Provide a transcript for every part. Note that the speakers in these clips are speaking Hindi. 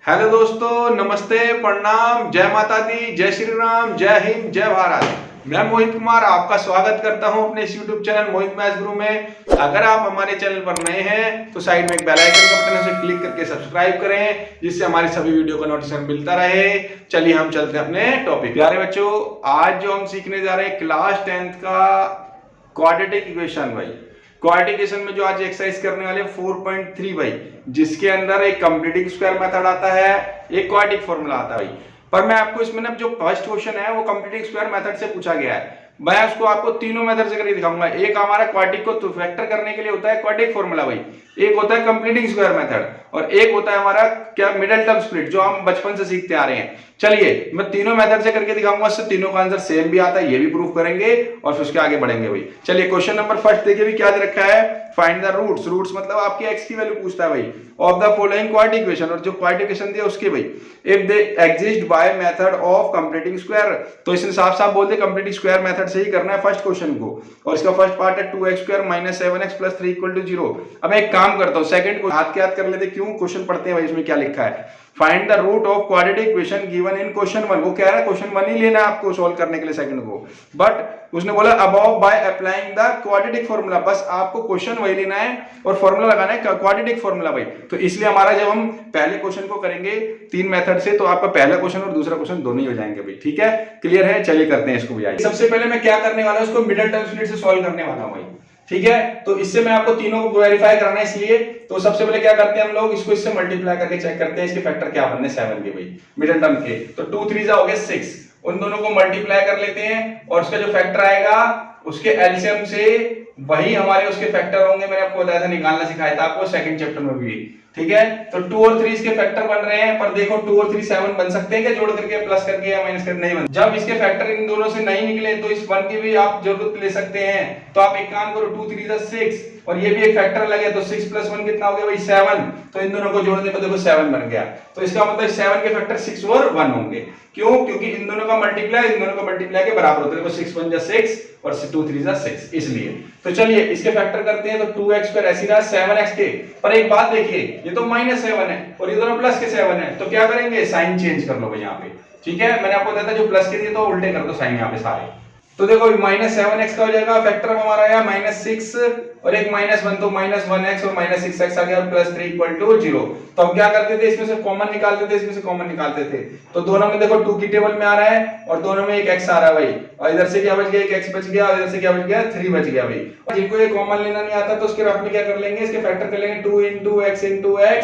हेलो दोस्तों, नमस्ते, प्रणाम, जय माता दी, जय श्री राम, जय हिंद, जय भारत। मैं मोहित कुमार आपका स्वागत करता हूं अपने इस YouTube चैनल मोहित मैथ्स गुरु में। अगर आप हमारे चैनल पर नए हैं तो साइड में एक बेल आइकन का बटन है, उसे क्लिक करके सब्सक्राइब करें, जिससे हमारी सभी वीडियो का नोटिफिकेशन मिलता रहे। चलिए हम चलते हैं अपने टॉपिक। प्यारे बच्चों, आज जो हम सीखने जा रहे हैं क्लास 10th का क्वाड्रेटिक इक्वेशन भाई। क्वाड्रेटिक इक्वेशन में जो आज एक्सरसाइज करने वाले 4.3 भाई, जिसके अंदर एक कंप्लीटिंग स्क्वायर मेथड आता है, एक क्वाड्रेटिक फॉर्मूला आता है भाई। पर मैं आपको इसमें ना जो फर्स्ट क्वेश्चन है वो कंप्लीटिंग स्क्वायर मेथड से पूछा गया है। मैं उसको आपको तीनों मेथड से करके दिखाऊंगा। एक हमारा क्वाड्रेटिक को फैक्टर करने के लिए होता है क्वाड्रेटिक फॉर्मूला भाई, एक होता है कंप्लीटिंग स्क्वायर मेथड, और एक होता है हमारा क्या मिडिल टर्म स्प्लिट, जो हम बचपन से सीखते आ रहे हैं। चलिए मैं तीनों मेथड से करके दिखाऊंगा, इससे तीनों का आंसर सेम भी आता है, ये भी प्रूफ करेंगे और फिर उसके आगे बढ़ेंगे भाई। चलिए क्वेश्चन नंबर फर्स्ट देखिए भी क्या दे रखा है। Find the roots. रूट्स मतलब आपकी एक्स की वैल्यू पूछता है भाई of the following quadratic equation, और जो क्वाड्रेटिक इक्वेशन दिया उसके भाई if they exist by method of completing square. तो इसने साफ साफ बोल दे कंप्लीटिंग स्क्वायर मेथड से ही करना है फर्स्ट क्वेश्चन को, और इसका फर्स्ट पार्ट है 2x² - 7x + 3 = 0। अब मैं एक काम करता हूं, सेकंड को हाथ के हाथ कर लेते, क्यों क्वेश्चन पढ़ते हैं भाई, इसमें क्या लिखा है। Find the root of quadratic equation given in question 1। वो कह रहा है क्वेश्चन 1 ही लेना है आपको सोल्व करने के लिए सेकंड को, बट उसने बोला above by applying the quadratic formula. बस आपको क्वेश्चन वही लेना है और फॉर्मूला लगाना है क्वाड्रेटिक फॉर्मूला भाई। तो इसलिए हमारा जब हम पहले क्वेश्चन को करेंगे तीन मेथड से, तो आपका पहला क्वेश्चन और दूसरा क्वेश्चन दोनों ही हो जाएंगे भाई। ठीक है, क्लियर है। चलिए करते हैं इसको भी। सबसे पहले मैं क्या करने वाला हूं, इसको मिडिल टर्म स्प्लिट से सॉल्व करने वाला हूं भाई। ठीक है, तो इससे मैं आपको तीनों को वेरीफाई कराना है, इसलिए तो सबसे पहले क्या करते हैं हम लोग, इसको इससे मल्टीप्लाई करके चेक करते हैं इसके फैक्टर क्या बनने 7 के भाई मिडिल टर्म के। तो 2 3 हो गए 6, उन दोनों को मल्टीप्लाई कर लेते हैं और उसका जो फैक्टर आएगा उसके एलसीएम से वही हमारे उसके फैक्टर होंगे। मैंने आपको बताया था, निकालना सिखाया था आपको सेकंड चैप्टर में भी। ठीक है, तो 2 और 3 इसके फैक्टर बन रहे हैं, पर देखो 2 और 3 7 बन सकते हैं क्या जोड़ करके, प्लस करके या माइनस करके? नहीं बन। जब इसके फैक्टर इन दोनों से नहीं निकले तो इस 1 की भी आप जरूरत ले सकते हैं। तो आप एक काम करो, 2 3 6 और ये भी एक फैक्टर लगे, तो 6 + 1 कितना हो गया भाई 7। तो इन दोनों को जोड़ने पर देखो 7 बन गया। तो इसका मतलब 7 के फैक्टर 6 और 1 होंगे। क्यों? क्योंकि इन दोनों का मल्टीप्लाई इन दोनों का मल्टीप्लाई के बराबर होता है। देखो 6 1 6 और 2 3 6, इसलिए। तो चलिए इसके फैक्टर करते हैं। तो 2x² ऐसी रहा 7x के, पर एक बात देखिए, ये तो -7 है और ये दोनों प्लस के 7 है, तो क्या करेंगे, साइन चेंज कर लो भाई यहाँ पे। ठीक है, मैंने आपको बताया था जो प्लस के दिए तो उल्टे कर दो साइन यहाँ पे सारे। तो देखो -7x का हो जाएगा, फैक्टर हमारा आया -6 और एक -1, तो -1x और -6x आ गया, +3 = 0। तो हम क्या करते थे, इसमें से कॉमन निकालते थे, इसमें से कॉमन निकालते थे। तो दोनों में देखो 2 की टेबल में आ रहा है और दोनों में एक x आ रहा है भाई, और इधर से क्या बच गया, एक x बच गया, और इधर से क्या बच गया, 3 बच गया भाई। और जिनको ये कॉमन लेना नहीं आता तो उसके रफ में क्या कर लेंगे, इसके फैक्टर कर लेंगे 2 × x × x।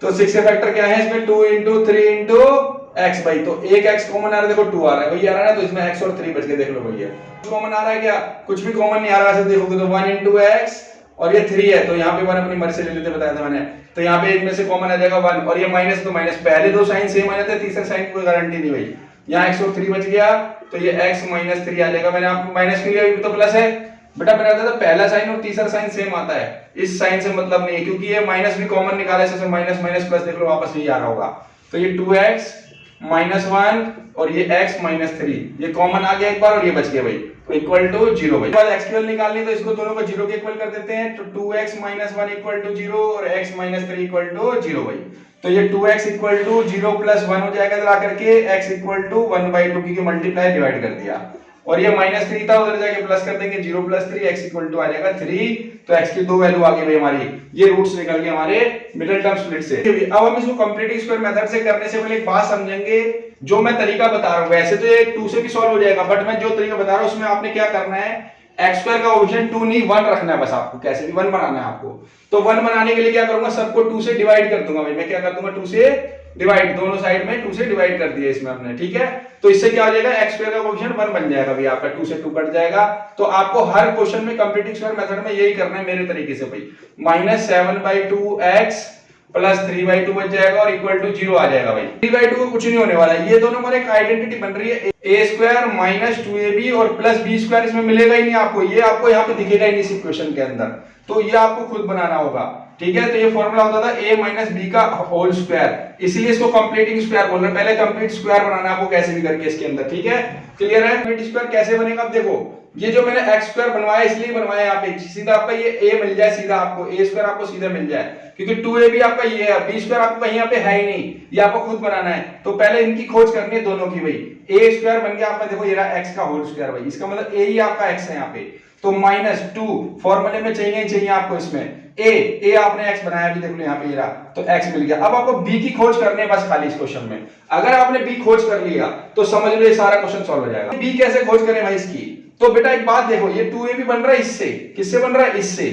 तो 6 का फैक्टर क्या है इसमें, 2 × 3 × x भाई। तो एक x कॉमन आ रहा है, देखो 2 आ रहा है वही आ रहा है ना, तो इसमें x और 3 बच के देख लो भैया। कॉमन आ रहा है क्या, कुछ भी कॉमन नहीं आ रहा है। ऐसे देखोगे तो 1 × x और ये 3 है, तो यहाँ पे 1 अपनी मर्जी से ले लेते, बताया था मैंने। तो यहाँ पे इनमें से कॉमन आ जाएगा 1, और ये माइनस तो माइनस, पहले दो साइन सेम आ जाते हैं, तीसरे साइन की कोई गारंटी नहीं भाई। यहाँ x और 3 बच गया, तो ये x - 3 आ जाएगा। मैंने आपको माइनस के लिए तो प्लस है बेटा, मैंने बताया था पहला साइन और तीसरा साइन सेम आता है, इस साइन से मतलब नहीं है, क्योंकि ये माइनस भी कॉमन निकाला, इससे माइनस माइनस प्लस देख लो वापस यही आ रहा होगा। तो ये 2x - 1 और ये x - 3, ये कॉमन आ गया एक बार और ये बच गया भाई, तो इक्वल टू 0 भाई। बाद x की वैल्यू निकालनी है तो इसको दोनों को 0 के इक्वल कर देते हैं। तो 2x - 1 = 0 और x - 3 = 0 भाई। तो ये 2x = 0 + 1 हो जाएगा इधर आकर के, x = 1/2 की मल्टीप्लाई डिवाइड कर दिया, और ये -3 था उधर जाके प्लस कर देंगे, 0 + 3 x = आ जाएगा 3। तो x की दो वैल्यू आ गई भाई हमारी, ये रूट्स निकल गए हमारे मिडिल टर्म स्प्लिट से। अब हम इसको कंप्लीटिंग स्क्वायर मेथड से करने से पहले एक बात समझेंगे, जो मैं तरीका बता रहा हूं वैसे तो ये 2 से भी सॉल्व हो जाएगा, बट मैं जो तरीका बता रहा हूं उसमें आपने क्या करना है, x² का कोएफिशिएंट 2 नहीं 1 रखना है बस आपको, कैसे भी 1 बनाना है आपको। तो 1 बनाने के लिए क्या करूंगा, सबको 2 से डिवाइड कर दूंगा भाई। मैं क्या कर दूंगा, 2 से डिवाइड, दोनों साइड में 2 से डिवाइड कर दिया इसमें हमने। ठीक है, तो इससे क्या हो जाएगा, x² का कोएफिशिएंट 1 बन जाएगा भाई आपका, 2 से 2 कट जाएगा। तो आपको हर क्वेश्चन में कंप्लीटिंग स्क्वायर मेथड में यही करना है मेरे तरीके से भाई। -7/2x + 3/2 बच जाएगा और इक्वल टू 0 आ जाएगा भाई। 3/2 को कुछ नहीं होने वाला है, ये दोनों हमारे एक आइडेंटिटी बन रही है, a² - 2ab और +b² इसमें मिलेगा ही नहीं आपको, ये आपको यहाँ पे दिखेगा ही नहीं इस इक्वेशन के अंदर, तो ये आपको खुद बनाना होगा। ठीक है, तो ये फॉर्मूला होता था a - b का होल स्क्वायर, इसलिए इसको कंप्लीटिंग स्क्वायर बोल रहे हैं। पहले कंप्लीट स्क्वायर बनाना है आपको कैसे भी करके इसके अंदर। ठीक है, क्लियर है। कंप्लीट स्क्वायर कैसे बनेगा, अब देखो ये जो मैंने एक्स स्क्वायर बनवाया इसलिए बनवाया यहाँ पे, सीधा आपका ये ए मिल जाए, सीधा आपको ए स्क्वायर आपको सीधा मिल जाए, क्योंकि 2a भी आपका ये है, बी स्क्वायर आपको कहीं यहाँ पे है ही नहीं, ये आपको खुद बनाना है। तो पहले इनकी खोज करनी है दोनों की भाई। ए स्क्वायर बन गया आपका, देखो ये रहा एक्स का होल स्क्वायर भाई, इसका मतलब ए ही आपका एक्स है यहाँ पे, तो -2 फॉर्मूले में चाहिए ही चाहिए आपको इसमें ए आपने x बनाया भी, देख लो यहाँ पे ये रहा, तो x मिल गया। अब आपको b की खोज करनी है बस खाली इस क्वेश्चन में। अगर आपने b खोज कर लिया तो समझ लो ये सारा क्वेश्चन सॉल्व हो जाएगा। b कैसे खोज करें भाई इसकी, तो बेटा एक बात देखो, ये 2a भी बन रहा है इससे, किससे बन रहा है, इससे,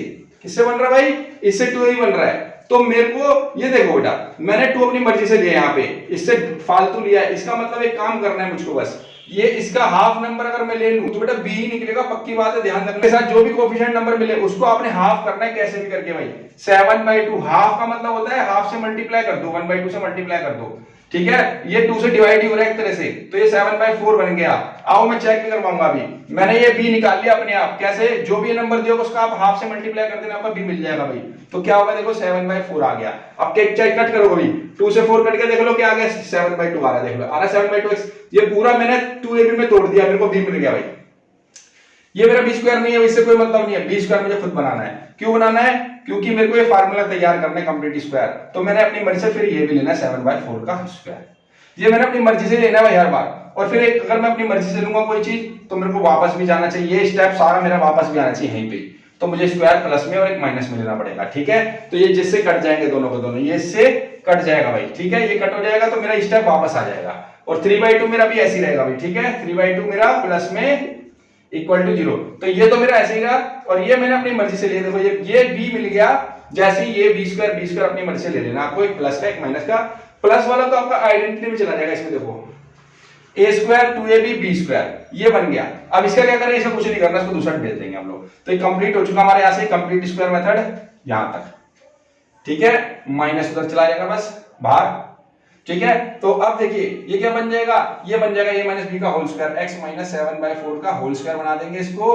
किससे बन रहा है भाई, इससे 2a बन रहा है। तो मेरे को ये देखो बेटा, मैंने 2 अपनी मर्जी से लिया यहाँ पे, इससे फालतू लिया है, इसका मतलब एक काम करना है मुझको बस, ये इसका हाफ नंबर अगर मैं ले लूं तो बेटा b ही निकलेगा, पक्की बात है, ध्यान रखना। साथ जो भी कोफिशिएंट नंबर मिले उसको आपने हाफ करना है, कैसे भी करके भाई। 7/2 हाफ का मतलब होता है हाफ से मल्टीप्लाई कर दो, 1/2 से मल्टीप्लाई कर दो, ठीक है, ये 2 से डिवाइड ही हो रहा है एक तरह से, तो ये 7/4 बन गया। आओ मैं चेक भी करवाऊंगा अभी, मैंने ये b निकाल लिया अपने आप, कैसे, जो भी ये नंबर दिया उसका आप हाफ से मल्टीप्लाई कर देना, आपका b मिल जाएगा भाई। तो क्या होगा देखो 7/4 आ गया। अब चेक कट करो भाई, 2 से 4 कट के देख लो क्या आ गया, 7/2 आ रहा है, देख लो आ रहा है 7/2x। ये पूरा मैंने 2ab में तोड़ दिया, मेरे को b मिल गया भाई। ये मेरा b स्क्वायर नहीं है, इससे कोई मतलब नहीं है, b स्क्वायर मुझे खुद बनाना है। क्यों बनाना है, क्योंकि मेरे को ये फार्मूला तैयार करना है कंप्लीट स्क्वायर, तो मैंने अपनी मर्जी से फिर ये भी लेना है 7/4 का स्क्वायर, ये मैंने अपनी मर्जी से लेना है भाई हर बार। और फिर एक अगर मैं अपनी मर्जी से लूंगा कोई चीज तो मेरे को वापस भी जाना चाहिए, ये स्टेप सारा मेरा वापस भी आना चाहिए यहीं पे, तो मुझे स्क्वायर प्लस में और एक माइनस में लेना पड़ेगा, ठीक है। तो ये जिससे कट जाएंगे दोनों को दोनों, ये इससे कट जाएगा भाई, ठीक है, ये कट हो जाएगा तो मेरा स्टेप वापस आ जाएगा। और 3/2 मेरा भी ऐसे ही रहेगा भाई, ठीक है, 3/2 मेरा प्लस में इक्वल टू 0, तो ये तो मेरा ऐसे ही रहा। और ये मैंने अपनी मर्जी से लिया, देखो ये b मिल गया, जैसे ये b स्क्वायर अपनी मर्जी से ले लेना, आपको एक प्लस का एक माइनस का, प्लस वाला तो आपका आइडेंटिटी में चला जाएगा, इसमें देखो a square 2ab b square ये बन गया। अब इसका क्या करें, इसे कुछ नहीं करना, इसको दूसरा भेज देंगे हम लोग। तो ये कंप्लीट हो चुका हमारे यहाँ से कंप्लीट स्क्वायर मेथड यहां तक, ठीक है, माइनस उधर चला जाएगा बस बाहर, ठीक है। तो अब देखिए ये क्या बन जाएगा, ये बन जाएगा a माइनस b का होल स्क्वायर, x माइनस 7/4 का होल स्क्वायर बना देंगे इसको,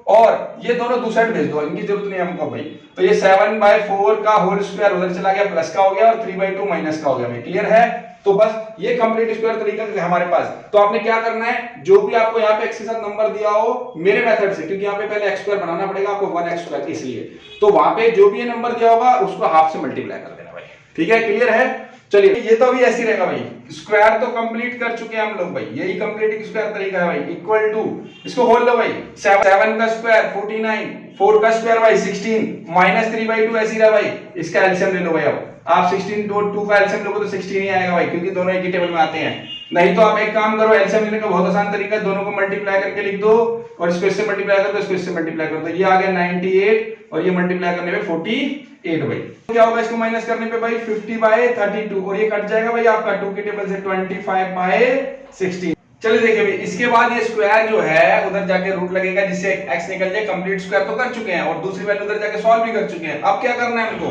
और ये दोनों दूसरा भेज दो, इनकी जरूरत नहीं हमको भाई। तो ये 7/4 का होल स्क्वायर उधर चला गया, प्लस का हो गया, और 3/2 माइनस का हो गया भाई, क्लियर है। तो बस ये कंप्लीट स्क्वायर तरीका है हमारे पास। तो आपने क्या करना है, जो भी आपको यहाँ पे x के साथ नंबर दिया हो मेरे मेथड से, क्योंकि यहाँ पे पहले x स्क्वायर बनाना पड़ेगा आपको 1x स्क्वायर, इसलिए तो वहां पे जो भी ये नंबर दिया होगा उसको हाफ से मल्टीप्लाई कर देना भाई, ठीक है, क्लियर है। चलिए ये तो अभी ऐसे ही रहेगा भाई, स्क्वायर तो कंप्लीट कर चुके हैं हम लोग भाई, यही कंप्लीटिंग स्क्वायर तरीका है भाई। इक्वल टू, इसको खोल लो भाई, 7 का स्क्वायर 49, 4 का स्क्वायर भाई 16, माइनस 3/2 ऐसे ही रहा भाई, इसका एलसीएम ले लो भाई। अब आप 16.2 का एलसीएम लोगे तो 16 ही आएगा भाई, क्योंकि दोनों एक ही टेबल में आते हैं। नहीं तो आप एक काम करो, एलसीएम लेने का बहुत आसान तरीका है, दोनों को मल्टीप्लाई करके लिख दो, और इसको इससे मल्टीप्लाई कर दो, इसको इससे मल्टीप्लाई कर दो, ये आ गया 98, और ये मल्टीप्लाई करने पे 48 भाई। क्या होगा इसको माइनस करने पे भाई 50/32, और ये कट जाएगा भाई आपका 2 के टेबल से 25/16। चलिए देखिए भाई, इसके बाद ये स्क्वायर जो है उधर जाके रूट लगेगा, जिससे x निकल जाए। कंप्लीट स्क्वायर तो कर चुके हैं और दूसरी वैल्यू उधर जाके सॉल्व भी कर चुके हैं। अब क्या करना है हमको,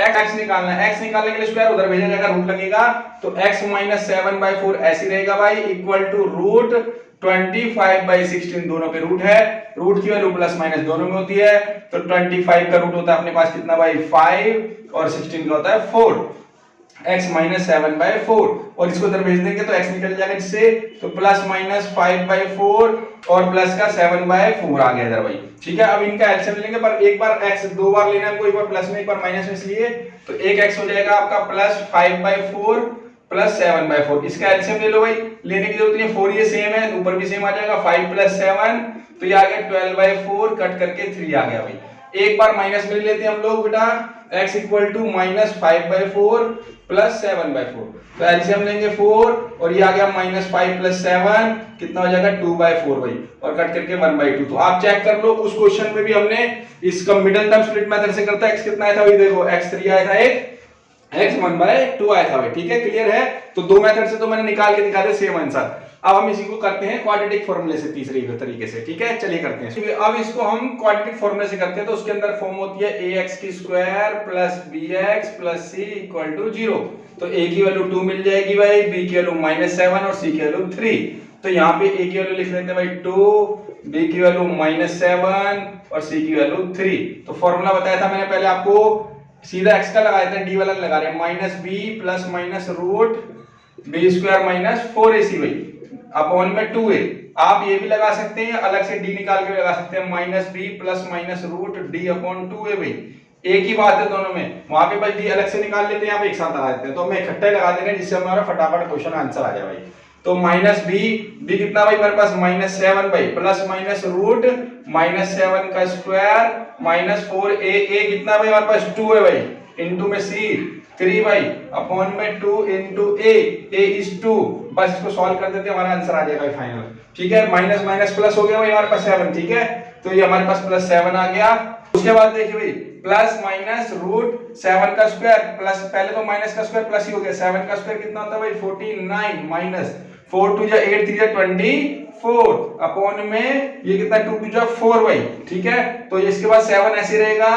x निकालना है। x निकालने के लिए स्क्वायर उधर भेजा जाएगा, रूट लगेगा, तो x माइनस 7/4 ऐसे रहेगा भाई, इक्वल टू रूट 25/16, दोनों पे रूट है, रूट की वैल्यू प्लस माइनस दोनों में होती है, तो 25 का रूट होता है अपने पास कितना भाई 5, और 16 का होता है 4, x माइनस 7/4, और इसको इधर भेज देंगे तो x निकल जाएगा जिससे, तो प्लस माइनस 5/4 और प्लस का 7/4 आ गया इधर भाई, ठीक है। अब इनका एलसीएम लेंगे, पर एक बार x दो बार लेना है हमको, एक बार प्लस में एक बार माइनस में, इसलिए तो एक x हो जाएगा आपका प्लस 5/4 प्लस 7/4, इसका एलसीएम ले लो भाई, लेने की जरूरत नहीं है, 4 ये सेम है, ऊपर भी सेम आ जाएगा, 5 प्लस 7, तो ये आ गया 12/4, कट करके 3 आ गया भाई। एक बार माइनस में लेते हैं हम लोग बेटा, x equal to minus 5/4 plus 7/4, तो एलसीएम लेंगे 4, और ये आ गया माइनस 5 प्लस 7, कितना हो जाएगा 2/4 भाई, और कट करके 1/2। तो आप चेक कर लो, उस क्वेश्चन में भी हमने इसका मिडिल टर्म स्प्लिट मेथड से करता है, x कितना आया था भाई, देखो x3 आया था, एक x 1/2 आया था भाई, ठीक है, क्लियर है। तो दो मेथड से तो मैंने निकाल के दिखा दिया सेम आंसर। अब हम इसी को करते हैं क्वाड्रेटिक फॉर्मूले से, तीसरे तरीके से, ठीक है, चलिए करते हैं। अब इसको हम क्वाड्रेटिक फॉर्मूले से करते हैं, तो उसके अंदर फॉर्म होती है ax की square plus bx plus c equal to 0। तो a की वैल्यू 2 मिल जाएगी भाई, b की वैल्यू -7 और c की वैल्यू 3। तो यहाँ पे a की वैल्यू लिख लेते हैं भाई 2, b की वैल्यू -7 और c की वैल्यू 3। तो फॉर्मूला बताया था मैंने पहले आपको, सीधा x का लगाया था, d वाला लगा रहे हैं, -b plus minus root b square minus 4ac भाई, अपॉन में 2a। आप ये भी लगा सकते हैं, अलग से डी निकाल के लगा सकते हैं, minus b plus minus root d upon 2 है भाई, एक ही बात है दोनों में। वहां पे भाई डी अलग से निकाल लेते हैं, यहाँ पे एक साथ लगा देते हैं, तो हमें इकट्ठे लगा देंगे जिससे हमारा फटाफट क्वेश्चन आंसर आ जाए भाई। तो माइनस बी कितना भाई हमारे पास -7 भाई, प्लस माइनस रूट -7 का स्क्वायर माइनस 4a कितना भाई हमारे पास 2 है भाई, इनटू में c 3 भाई अपॉन में 2 इनटू a is 2। बस इसको सॉल्व कर देते हैं, हमारा आंसर आ जाएगा भाई फाइनल। ठीक है, माइनस माइनस प्लस हो गया भाई हमारे पास 7। ठीक है, तो ये हमारे पास +7 आ गया। उसके बाद देखिए भाई प्लस माइनस रूट 7 का स्क्वायर प्लस, पहले तो माइनस का स्क्वायर प्लस ही हो गया, 7 का स्क्वायर कितना होता है भाई 49 माइनस 4 2 जा 8 3 जा 24 अपॉन में ये कितना 2 2 जा 4 भाई। ठीक है, तो इसके बाद 7 ऐसे रहेगा,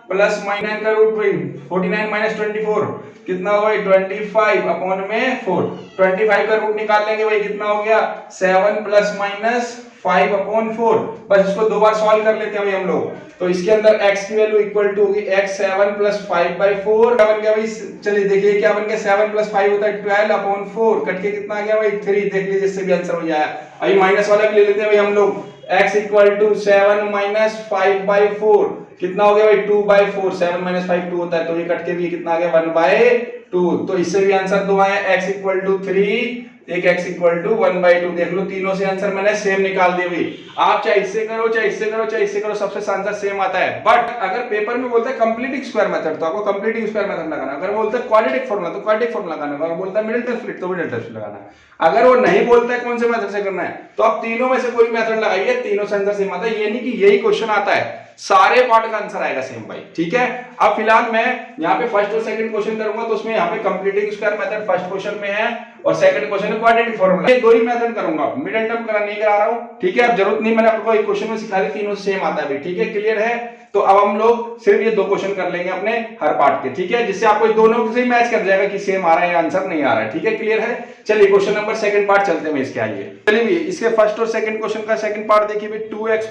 प्लस माइनस का रूट भाई 49 माइनस 24 कितना होगा 25 अपॉन में 4, 25 का रूट निकाल लेंगे भाई, कितना हो गया 7 प्लस माइनस 5 अपॉन 4। बस इसको दो बार सॉल्व कर लेते हैं भाई हम लोग। तो इसके अंदर x की वैल्यू इक्वल टू होगी x 7 प्लस 5/4 क्या बन गया भाई, चलिए देखिए क्या बन गया, 7 प्लस 5 होता है 12 अपॉन 4, कट के कितना आ गया भाई 3। देख लीजिए इससे भी आंसर हो जाएगा। अभी माइनस वाला भी ले लेते हैं भाई हम लोग, x इक्वल टू 7 माइनस 5/4 कितना हो गया भाई 2/4, 7 माइनस 5 2 होता है, तो ये कट के भी कितना आ गया 1/2। तो इससे भी आंसर दो आए, x इक्वल टू 3 एक x इक्वल टू 1/2। देख लो तीनों से आंसर मैंने सेम निकाल दिए भाई। आप चाहे इससे करो चाहे इससे करो चाहे इससे करो, सबसे आंसर सेम आता है। बट अगर पेपर में बोलता है कंप्लीटिंग स्क्वायर मेथड तो आपको कंप्लीटिंग स्क्वायर मेथड लगाना, अगर बोलता है क्वाड्रेटिक फार्मूला तो क्वाड्रेटिक फार्मूला लगाना, अगर बोलता है मिडिल टर्म स्प्लिट तो मिडिल टर्म स्प्लिट लगाना। अगर वो नहीं बोलता है कौन से मेथड से करना है तो आप तीनों में से कोई मेथड लगाइए, तीनों से आंसर सेम आता है। ये नहीं कि यही क्वेश्चन आता है, सारे पार्ट का आंसर आएगा सेम भाई। ठीक है, अब फिलहाल मैं यहाँ पे फर्स्ट और सेकंड क्वेश्चन करूंगा, तो उसमें यहाँ पे completing square method first question में है और सेकंड क्वेश्चन में क्वाड्रेटिक फार्मूला, ये दो ही मेथड करूंगा, मिडिल टर्म नहीं करा रहा हूँ। ठीक है, अब जरूरत नहीं, मैंने आपको एक क्वेश्चन में सिखा दिया, तीनों सेम आता है भाई। ठीक है, क्लियर है। तो अब हम लोग सिर्फ ये दो क्वेश्चन कर लेंगे अपने हर पार्ट के। ठीक है, जिससे आपको दोनों से मैच कर जाएगा कि सेम आ रहा है या आंसर नहीं आ रहा है। ठीक है, क्लियर है। चलिए क्वेश्चन नंबर सेकंड पार्ट चलते हैं इसके। आइए चलिए भी इसके फर्स्ट और सेकंड क्वेश्चन का सेकंड पार्ट देखिए भाई, 2x² +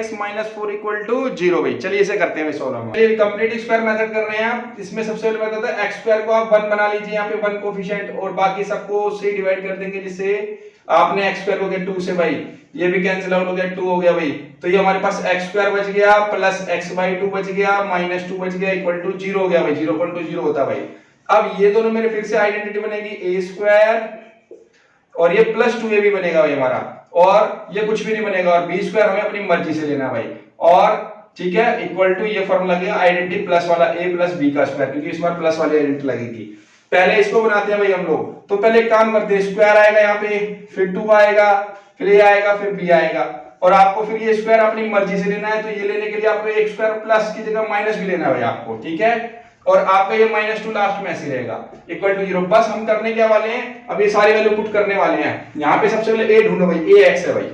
x - 4 = 0 भाई। चलिए इसे करते हैं सॉल्व। चलिए कंप्लीट स्क्वायर मेथड कर रहे हैं आप। इसमें सबसे पहले मेथड है x² को आप 1 बना लीजिए, यहाँ पे 1 कोएफिशिएंट और बाकी सबको से डिवाइड कर देंगे, जिससे आपने x² हो गया 2 से भाई, ये भी कैंसिल आउट हो गया 2 हो गया भाई। तो ये हमारे पास x² बच गया प्लस x/2 बच गया माइनस 2 बच गया इक्वल टू 0 हो गया भाई, 0.20 होता भाई। अब ये दोनों मेरे फिर से आइडेंटिटी बनेगी a² और ये प्लस 2a भी बनेगा भाई हमारा, और ये कुछ भी नहीं बनेगा, और b² हमें अपनी मर्जी से लेना भाई। और ठीक है, इक्वल टू ये फॉर्मूला लगेगा आइडेंटिटी प्लस वाला a + b का स्क्वायर, क्योंकि इस बार प्लस वाली आइडेंटिटी लगेगी। पहले इसको बनाते हैं भाई हम लोग। तो पहले एक काम करते हैं, स्क्वायर आएगा यहाँ पे, फिर 2 आएगा, फिर a आएगा, फिर b आएगा, और आपको फिर ये स्क्वायर अपनी मर्जी से लेना है। तो ये लेने के लिए आपको x² प्लस की जगह माइनस भी लेना है भाई आपको। ठीक है, और आपका ये -2 लास्ट में ऐसे रहेगा इक्वल टू 0। बस हम करने क्या वाले हैं, अब ये सारी वैल्यू पुट करने वाले हैं। यहाँ पे सबसे पहले a ढूंढो भाई, a x है भाई,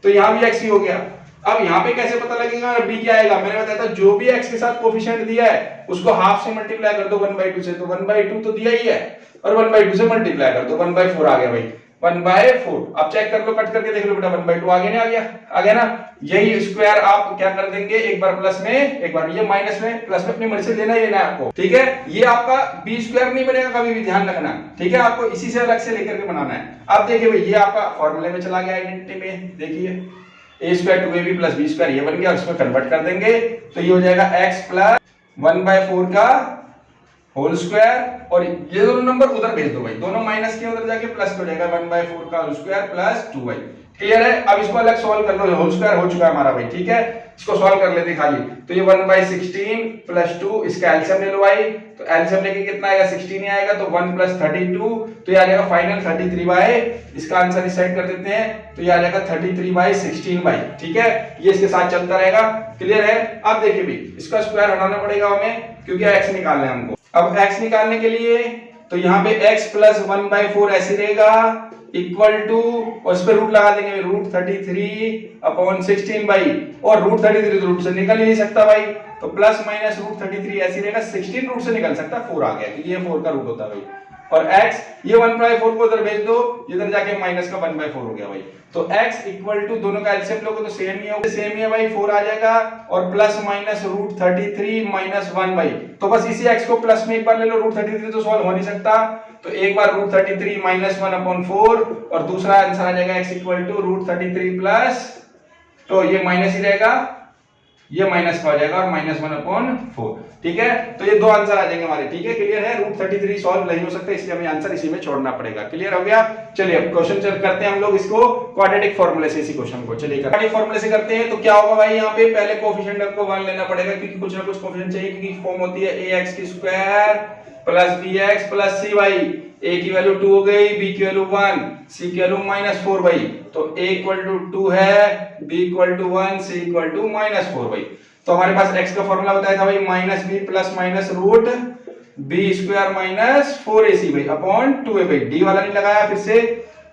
तो यहाँ भी x ही हो गया। अब यहाँ पे कैसे पता लगेगा b क्या आएगा, मैंने बताया था जो भी x के साथ कोएफिशिएंट दिया है उसको हाफ से मल्टीप्लाई कर दो 1/2 से, तो 1/2 तो दिया ही है, और 1/2 से मल्टीप्लाई कर दो, 1/4 आ गया भाई, 1/4। अब चेक कर लो, कट करके देख लो बेटा, 1/2 आ गया नहीं, आ गया ना। यही स्क्वायर आप क्या कर देंगे, एक बार प्लस में, एक बार ये माइनस में, प्लस में अपनी मर्जी से लेना ही लेना है आपको। ठीक है, ये आपका b² नहीं बनेगा कभी भी, ध्यान रखना। ठीक है, आपको इसी से अलग से लेकर के बनाना है। अब देखिए भाई, ये आपका फॉर्मूले में चला गया आइडेंटिटी में, देखिए a² 2ab + b² ये बन गया, उसमें कन्वर्ट कर देंगे तो ये हो जाएगा x + 1/4 का होल स्क्वायर, और ये दोनों नंबर उधर भेज दो भाई, दोनों माइनस के उधर जाके प्लस हो जाएगा 1/4 का होल स्क्वायर प्लस 2 भाई। क्लियर है। अब इसको अलग सॉल्व कर लो, होल स्क्वायर हो चुका है हमारा भाई। ठीक है, इसको सॉल्व कर लेते खाली। तो ये 1/16 + 2, इसका एलसीएम ले लो भाई, तो एलसीएम लेके कितना आएगा 16 ही आएगा, तो 1 + 32, तो ये आ जाएगा फाइनल 33 इसका आंसर इस साइड कर देते हैं, तो ये आ जाएगा 33/16 भाई। ठीक है, ये इसके साथ चलता रहेगा। क्लियर है। अब देखिए भाई, इसका स्क्वायर हटाना पड़ेगा हमें, क्योंकि x निकालना है हमको। अब x निकालने के लिए तो यहाँ पे x + 1/4 ऐसे रहेगा इक्वल टू, और इस पे रूट लगा देंगे, √33/16 भाई, और √33 रूट से निकल ही नहीं सकता भाई, तो प्लस माइनस √33 ऐसे रहेगा, 16 रूट से निकल सकता, 4 आ गया, क्योंकि ये 4 का रूट होता है भाई। और x ये 1/4 को उधर भेज दो, इधर जाके माइनस का 1/4 हो गया भाई। तो x इक्वल टू दोनों का एलसीएम लोगे तो सेम ही होगा, सेम ही है भाई, 4 आ जाएगा और प्लस माइनस √33 माइनस 1 भाई। तो बस इसी x को प्लस में एक बार ले लो, √33 तो सॉल्व हो नहीं सकता, तो एक बार √33 माइनस 1/4 और दूसरा आंसर आ जाएगा x इक्वल टू √33 प्लस, तो ये माइनस ही रहेगा, ये माइनस का हो जाएगा और -1/4। ठीक है, तो ये दो आंसर आ जाएंगे हमारे। ठीक है, क्लियर है। √33 सॉल्व नहीं हो सकता, इसलिए हमें आंसर इसी में छोड़ना पड़ेगा। क्लियर हो गया। चलिए अब क्वेश्चन करते हैं हम लोग इसको क्वाड्रेटिक फॉर्मूले से, इसी क्वेश्चन को। चलिए क्वाड्रेटिक फॉर्मूले से करते हैं। तो क्या होगा भाई, यहाँ पे पहले कोएफिशिएंट आपको 1 लेना पड़ेगा, क्योंकि कुछ ना कुछ कोएफिशिएंट चाहिए, क्योंकि फॉर्म होती है ax² plus bx plus c भाई। a की वैल्यू 2 हो गई, b की वैल्यू 1, c की वैल्यू -4 भाई। तो a इक्वल टू 2 है, b equal to 1, c equal to -4 भाई। तो हमारे पास x का फॉर्मूला बताया था भाई -b plus minus root b square minus 4ac भाई अपॉन 2a भाई। d वाला नहीं लगाया फिर से,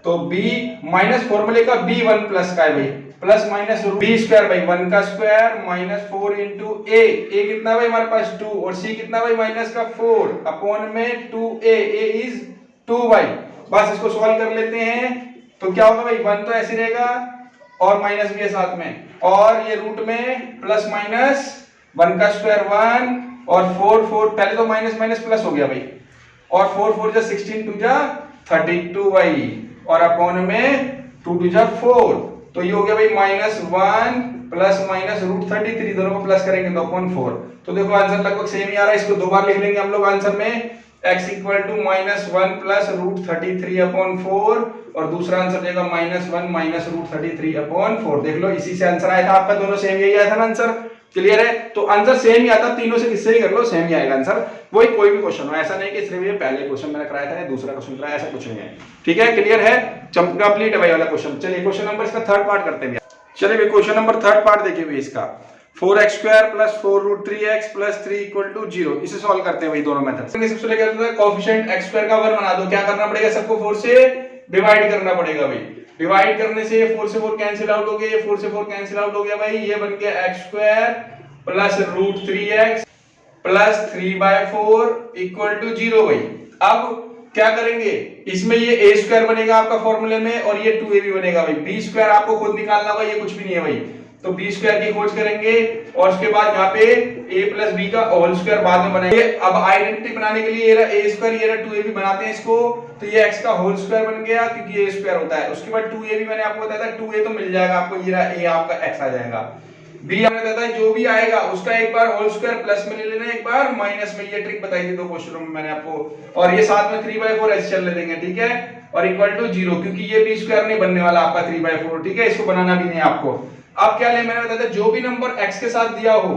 तो b माइनस फॉर्मूले का b1 प्लस का है भाई, प्लस माइनस b स्क्वायर भाई 1 का स्क्वायर -4 इंटू a कितना भाई हमारे पास 2 और c कितना भाई माइनस का 4 अपॉन में 2a, a इज 2 भाई। बस इसको सॉल्व कर लेते हैं। तो क्या होगा भाई, 1 तो ऐसे रहेगा और माइनस भी है साथ में, और ये रूट में प्लस माइनस 1 का स्क्वायर 1 और 4 पहले तो माइनस माइनस प्लस हो गया भाई, और 4 जा 16 2 जा 32 भाई, और अपॉन में 2 2 जा 4, तो ये हो गया भाई -1 प्लस माइनस √33, दोनों को प्लस करेंगे तो अपॉन 4। तो देखो आंसर लगभग सेम ही आ रहा है, इसको दो बार लिख लेंगे हम लोग आंसर में, x equal to -1 plus √33 upon 4 और दूसरा आंसर देगा -1 माइनस √33 अपॉन 4। देख लो इसी से आंसर आया था आपका, दोनों सेम यही आया था ना आंसर। क्लियर है, तो आंसर सेम ही आता, तीनों से किससे ही कर लो सेम ही आएगा आंसर, वही कोई भी क्वेश्चन हो, ऐसा नहीं कि सिर्फ ये पहले क्वेश्चन मैंने कराया था या दूसरा क्वेश्चन कराया, ऐसा कुछ नहीं है। ठीक है, क्लियर है, कंप्लीट है भाई वाला क्वेश्चन। चलिए क्वेश्चन नंबर इसका थर्ड पार्ट करते हैं। चलिए भाई क्वेश्चन नंबर थर्ड पार्ट देखिए भाई इसका, 4x² plus 4√3x plus 3 equal to 0, इसे सॉल्व करते हैं भाई दोनों मेथड से। सबसे पहले क्या होता है, कोएफिशिएंट x² का 1 बना दो, क्या करना पड़ेगा, सबको 4 से डिवाइड करना पड़ेगा भाई। डिवाइड करने से ये 4 से 4 कैंसिल आउट हो गया, ये 4 से 4 कैंसिल आउट हो गया भाई, ये बन गया x² plus √3x plus 3/4 equal to 0 भाई। अब क्या करेंगे, इसमें ये a² बनेगा आपका फॉर्मूले में और ये 2ab बनेगा भाई। b² आपको खुद निकालना होगा, ये कुछ भी नहीं है भाई, तो b² की खोज करेंगे और उसके बाद यहाँ पे a प्लस b का होल स्क्वायर बाद में बनाएंगे। अब आइडेंटिटी बनाने के लिए ये रहा a² ये रहा 2ab बनाते हैं इसको, तो ये x का होल स्क्वायर बन गया क्योंकि a² होता है। उसके बाद 2ab मैंने आपको बताया था 2a तो मिल जाएगा आपको, ये रहा a आपका x आ जाएगा। b हमने बताया था जो भी आएगा उसका एक बार होल स्क्वायर प्लस में ले लेना, एक बार माइनस में, ये ट्रिक बताई थी दो क्वेश्चनों में मैंने आपको, और ये साथ में 3/4 ऐसे चल देंगे। ठीक है, और इक्वल टू 0 क्योंकि ये b² नहीं बनने वाला आपका 3/4। ठीक है, इसको बनाना भी नहीं आपको। अब क्या ले, मैंने बताया था जो भी नंबर x के साथ दिया हो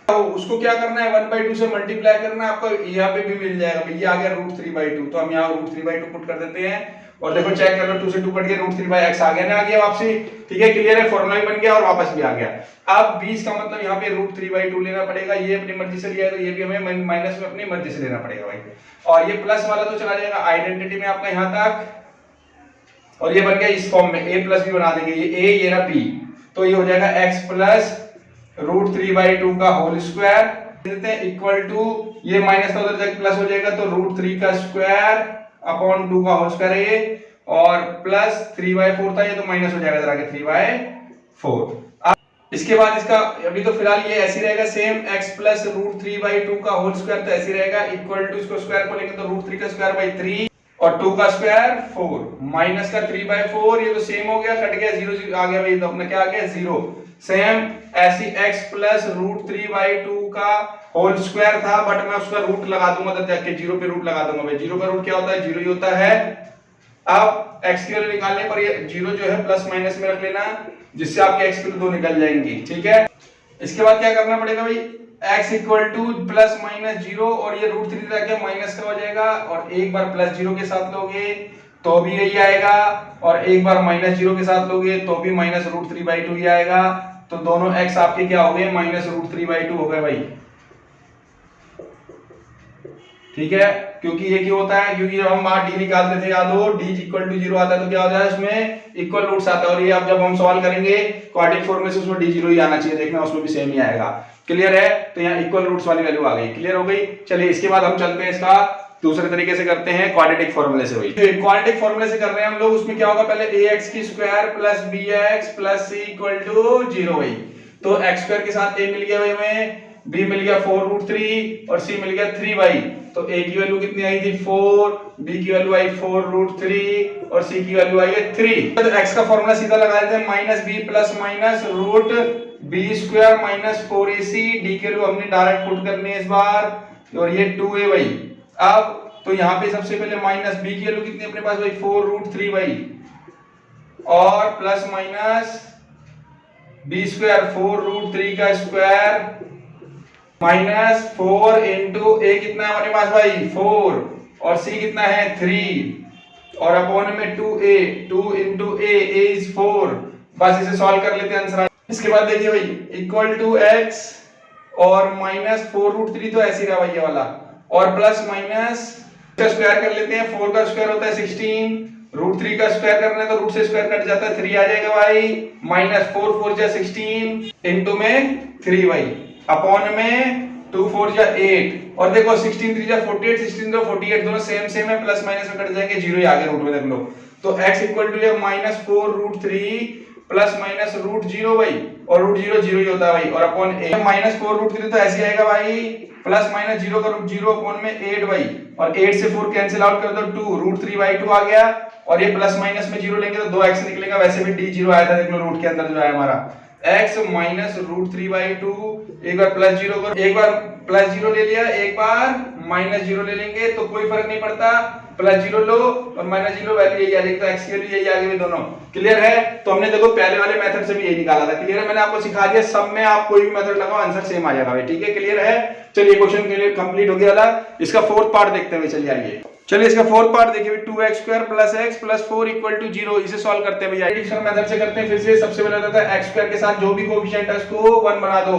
उसको क्या करना है, 1/2 से मल्टीप्लाई करना है, आपको यहाँ पे भी मिल जाएगा भाई, ये आ गया √3/2, तो हम यहाँ √3/2 पुट कर देते हैं और देखो चेक कर लो, 2 से 2 कट गया, √3/x आ गया ना, आ गया वापसी। ठीक है, क्लियर है, फॉर्मूला भी बन गया और वापस भी आ गया। अब 20 का मतलब यहाँ पे √3/2 लेना पड़ेगा, ये अपनी मर्जी से लिया है तो ये भी हमें माइनस में अपनी मर्जी से लेना पड़ेगा भाई, और ये प्लस वाला तो चला जाएगा आइडेंटिटी में आपका यहाँ तक, और ये बन गया इस फॉर्म में a प्लस b बना देंगे, ये a ये रहा b, तो ये हो जाएगा x प्लस √3/2 का होल स्क्वायर देते हैं इक्वल टू, ये माइनस का उधर जाके प्लस हो जाएगा तो √3 का स्क्वायर अपॉन 2 का होल स्क्वायर है, और प्लस 3/4 था, ये तो माइनस हो जाएगा इधर आके 3/4। इसके बाद इसका अभी तो फिलहाल ये ऐसे रहेगा सेम, x प्लस √3/2 का होल स्क्वायर तो ऐसे रहेगा इक्वल टू, इसको स्क्वायर को लेंगे तो √3 का स्क्वायर बाई 3 और 2 का स्क्वायर 4 माइनस का 3/4, ये तो सेम हो गया, कट गया 0 आ गया भाई, तो अपना क्या आ गया 0। सेम ऐसी x प्लस √3/2 का होल स्क्वायर था, बट मैं उसका रूट लगा दूंगा, तो जाके 0 पे रूट लगा दूंगा भाई। 0 का रूट क्या होता है, 0 ही होता है। अब x की वैल्यू निकालने पर ये 0 जो है प्लस माइनस में रख लेना, जिससे आपके x की वैल्यू 2 निकल जाएंगी। ठीक है, इसके बाद क्या करना पड़ेगा भाई, x equal to plus minus 0 और ये √3 जाके माइनस का हो जाएगा, और एक बार प्लस 0 के साथ लोगे तो भी यही आएगा, और एक बार माइनस 0 के साथ लोगे तो भी माइनस √3/2 ही आएगा, तो दोनों x आपके क्या हो गए, माइनस √3/2 हो गए भाई। ठीक है, क्योंकि ये क्यों होता है, क्योंकि जब हम वहां d निकालते थे याद हो, d इक्वल टू 0 आता है तो क्या होता है उसमें इक्वल रूट्स आता है, और ये अब जब हम सॉल्व करेंगे क्वाड्रेटिक फॉर्मूले से उसमें d 0 ही आना चाहिए, देखना उसमें भी सेम ही आएगा। क्लियर है, तो यहाँ इक्वल रूट्स वाली वैल्यू आ गई, क्लियर हो गई। चलिए इसके बाद हम चलते हैं इसका दूसरे तरीके से करते हैं क्वाड्रेटिक फॉर्मूले से। वही क्वाड्रेटिक फॉर्मूले से कर रहे हैं हम लोग। उसमें क्या होगा, पहले ax की square plus bx plus c equal to 0। वही तो x स्क्वायर के साथ a मिल गया भाई हमें, b मिल गया 4√3 और c मिल गया 3 भाई। तो a की वैल्यू कितनी आई थी 4, b की वैल्यू आई 4√3 और c की वैल्यू आई है 3। तो x का फॉर्मूला सीधा लगा देते हैं, minus b plus minus root b square minus 4ac। d के वैल्यू हमने डायरेक्ट पुट करनी है इस बार, और ये 2a भाई। अब तो यहाँ पे सबसे पहले माइनस b की वैल्यू कितनी अपने पास भाई 4√3 भाई, और प्लस माइनस b स्क्वायर 4√3 का स्क्वायर माइनस 4 इंटू a कितना है हमारे पास भाई 4, और c कितना है 3, और अपॉन में 2a, 2 इंटू a इज 4। बस इसे सॉल्व कर लेते हैं आंसर। इसके बाद देखिए भाई इक्वल टू x और माइनस 4√3 तो ऐसे ही रहा भाई ये वाला, और प्लस माइनस का स्क्वायर कर लेते हैं। 4 का स्क्वायर होता है 16, √3 का स्क्वायर करना है तो रूट से स्क्वायर कट जाता है 3 आ जाएगा भाई, माइनस 4 4 जा 16 इंटू में 3 भाई, अपॉन में 2 4 जा 8, और देखो 16 3 जा 48, 16 जा 48 दोनों सेम सेम है, प्लस माइनस में कट जाएंगे, जीरो ही आ गया रूट में देख लो। तो x इक्वल टू है माइनस 4√3 प्लस माइनस √0 भाई, और √0 0 ही होता है भाई, और अपॉन माइनस 4√3 तो ऐसे आएगा भाई, प्लस माइनस 0 का √0 अपॉन में 8 भाई, और 8 से 4 कैंसिल आउट कर दो 2, √3/2 आ गया, और ये प्लस माइनस में 0 लेंगे तो 2x निकलेगा। वैसे भी d 0 आया था देख लो रूट के अंदर जो है हमारा, x माइनस √3/2, एक बार प्लस 0 करो, एक बार प्लस 0 ले लिया, एक बार माइनस 0 ले लेंगे तो कोई फर्क नहीं पड़ता, प्लस 0 लो और माइनस 0 वैल्यू यही आ जाएगी, तो x की वैल्यू यही आ गई दोनों। क्लियर है? तो हमने देखो पहले वाले मेथड से भी यही निकाला था। क्लियर है? मैंने आपको सिखा दिया, सब में आप कोई भी मेथड लगाओ आंसर सेम आ जाएगा भाई। ठीक है, क्लियर है? चलिए क्वेश्चन क्लियर कंप्लीट हो गया वाला। इसका फोर्थ पार्ट देखते हैं। चलिए आइए, चलिए इसका फोर्थ पार्ट देखिए, 2x² plus x plus 4 equal to 0। इसे सॉल्व करते हैं भैया, एडिशन मेथड से करते हैं। फिर से सबसे पहले होता है x² के साथ जो भी कोएफिशिएंट है उसको 1 बना दो।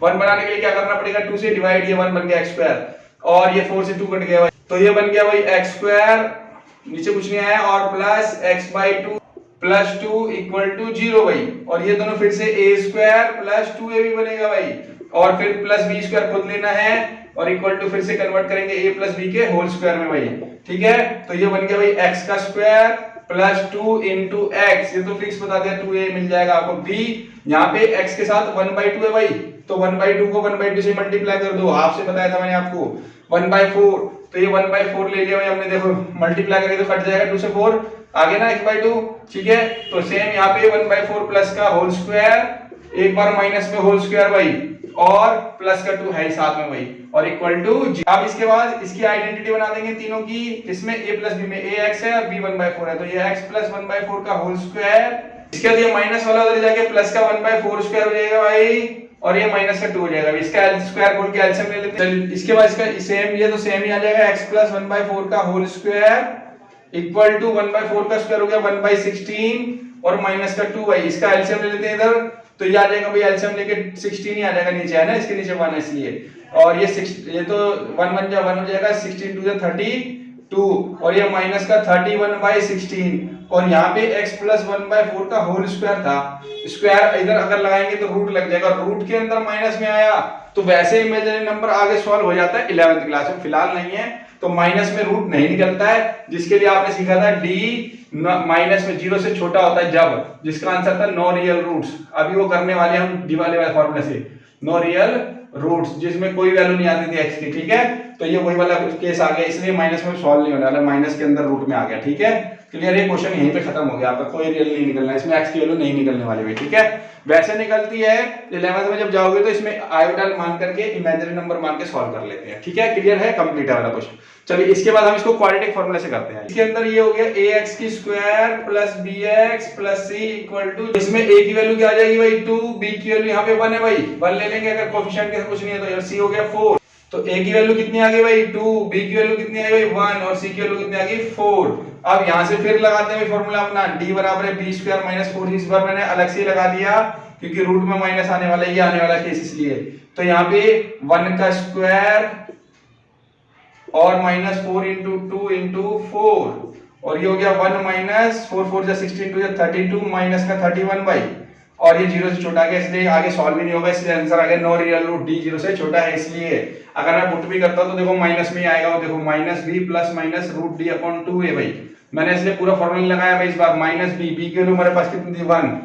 1 बनाने के लिए क्या करना पड़ेगा, 2 से डिवाइड, ये 1 बन गया x², और ये 4 से 2 कट गया भाई, तो ये बन गया भाई x², नीचे कुछ नहीं आया, और plus x/2 plus 2 equal to 0 भाई, और ये दोनों फिर से a² प्लस 2a भी बनेगा भाई, और फिर प्लस b² खुद लेना है, और इक्वल टू फिर से कन्वर्ट करेंगे a प्लस b के होल स्क्वायर में भाई। ठीक है, तो ये बन गया भाई x का स्क्वायर प्लस 2 इंटू x, ये तो फिक्स बता दिया 2a मिल जाएगा आपको। b यहाँ पे x के साथ 1/2 है भाई, तो 1/2 को 1/2 से मल्टीप्लाई कर दो, हाफ से बताया था मैंने आपको, 1/4, तो ये 1/4 ले लिया भाई हमने, देखो मल्टीप्लाई करेंगे तो कट जाएगा 2 से 4 आगे ना x/2। ठीक है, तो सेम यहाँ पे 1/4 प्लस का होल स्क्वायर, एक बार माइनस में होल स्क्वायर भाई, और प्लस का 2 है साथ में भाई, और इक्वल टू। अब इसके बाद इसकी आइडेंटिटी बना देंगे तीनों की, इसमें a प्लस b में ax है और b 1/4 है, तो ये x प्लस 1/4 का होल स्क्वायर, इसके बाद ये माइनस वाला उधर जाके प्लस का 1/4 स्क्वायर हो जाएगा भाई, और ये माइनस का 2 हो जाएगा। इसका स्क्वायर खोल के एलसीएम ले लेते हैं। इसके बाद इसका सेम, ये तो सेम ही आ जाएगा, x प्लस 1/4 का होल स्क्वायर इक्वल टू 1/4 का स्क्वायर हो गया 1/16 और माइनस का 2 भाई, इसका एलसीएम ले लेते हैं इधर, तो ये आ जाएगा भाई एलसीएम लेके 16 ही आ जाएगा, नीचे है ना इसके नीचे 1 है इसलिए, और ये 6, ये तो 1 1 जा 1 हो जाएगा, 16 2 जा 32, और ये माइनस का 31/16, और यहाँ पे x प्लस 1/4 का होल स्क्वायर था, स्क्वायर इधर अगर लगाएंगे तो रूट लग जाएगा, रूट के अंदर माइनस में आया तो वैसे इमेजिनरी नंबर आगे सॉल्व हो जाता है 11th क्लास में, फिलहाल नहीं है तो माइनस में रूट नहीं निकलता है, जिसके लिए आपने सीखा था d माइनस में 0 से छोटा होता है जब, जिसका आंसर था नो रियल रूट्स। अभी वो करने वाले हम डी वाले फॉर्मूले से, नो रियल रूट्स जिसमें कोई वैल्यू नहीं आती थी x की। ठीक है, तो ये वही वाला केस आ गया, इसलिए माइनस में सॉल्व नहीं होने वाला, माइनस के अंदर रूट में आ गया। ठीक है, क्लियर? ये क्वेश्चन यहीं पे खत्म हो गया आपका, कोई रियल नहीं निकलना, इसमें x की वैल्यू नहीं निकलने वाली है। ठीक है, वैसे निकलती है 11th में जब जाओगे तो इसमें आयोटाल मान करके इमेजिनरी नंबर मान के सॉल्व कर लेते हैं। ठीक है, क्लियर है? कंप्लीट है वाला क्वेश्चन। चलिए इसके बाद हम इसको क्वाड्रेटिक फॉर्मूले से करते हैं। इसके अंदर ये हो गया ax की square plus bx plus c equal to, इसमें a की वैल्यू क्या आ जाएगी भाई 2, b की वैल्यू यहाँ पे 1 है भाई, 1 ले लेंगे अगर कोएफिशिएंट के कुछ नहीं है तो, c हो गया 4, तो a की वैल्यू कितनी आ गई भाई 2, b की वैल्यू कितनी आ गई 1, और c की वैल्यू कितनी आ गई 4। अब यहाँ से फिर लगाते हैं फॉर्मूला अपना, d बराबर है b स्क्वायर माइनस 4, इस बार मैंने अलग से लगा दिया क्योंकि रूट में माइनस आने वाला, ये आने वाला केस इसलिए, तो यहाँ पे 1 का स्क्वायर और माइनस 4 इंटू 2 इंटू 4, और ये हो गया 1 माइनस 4 4 जा 16 2 जा 32 माइनस का 31 भाई, और ये 0 से छोटा है इसलिए आगे सॉल्व भी नहीं होगा, इसलिए आंसर आ गया नो रियल रूट डी 0 से छोटा है इसलिए। अगर मैं पुट भी करता हूं तो देखो माइनस में ही आएगा, वो देखो minus b plus minus root d upon 2 है भाई। मैंने इसलिए पूरा फॉर्मूला लगाया भाई इस बार, माइनस बी, बी की वैल्यू हमारे पास कितनी थी 1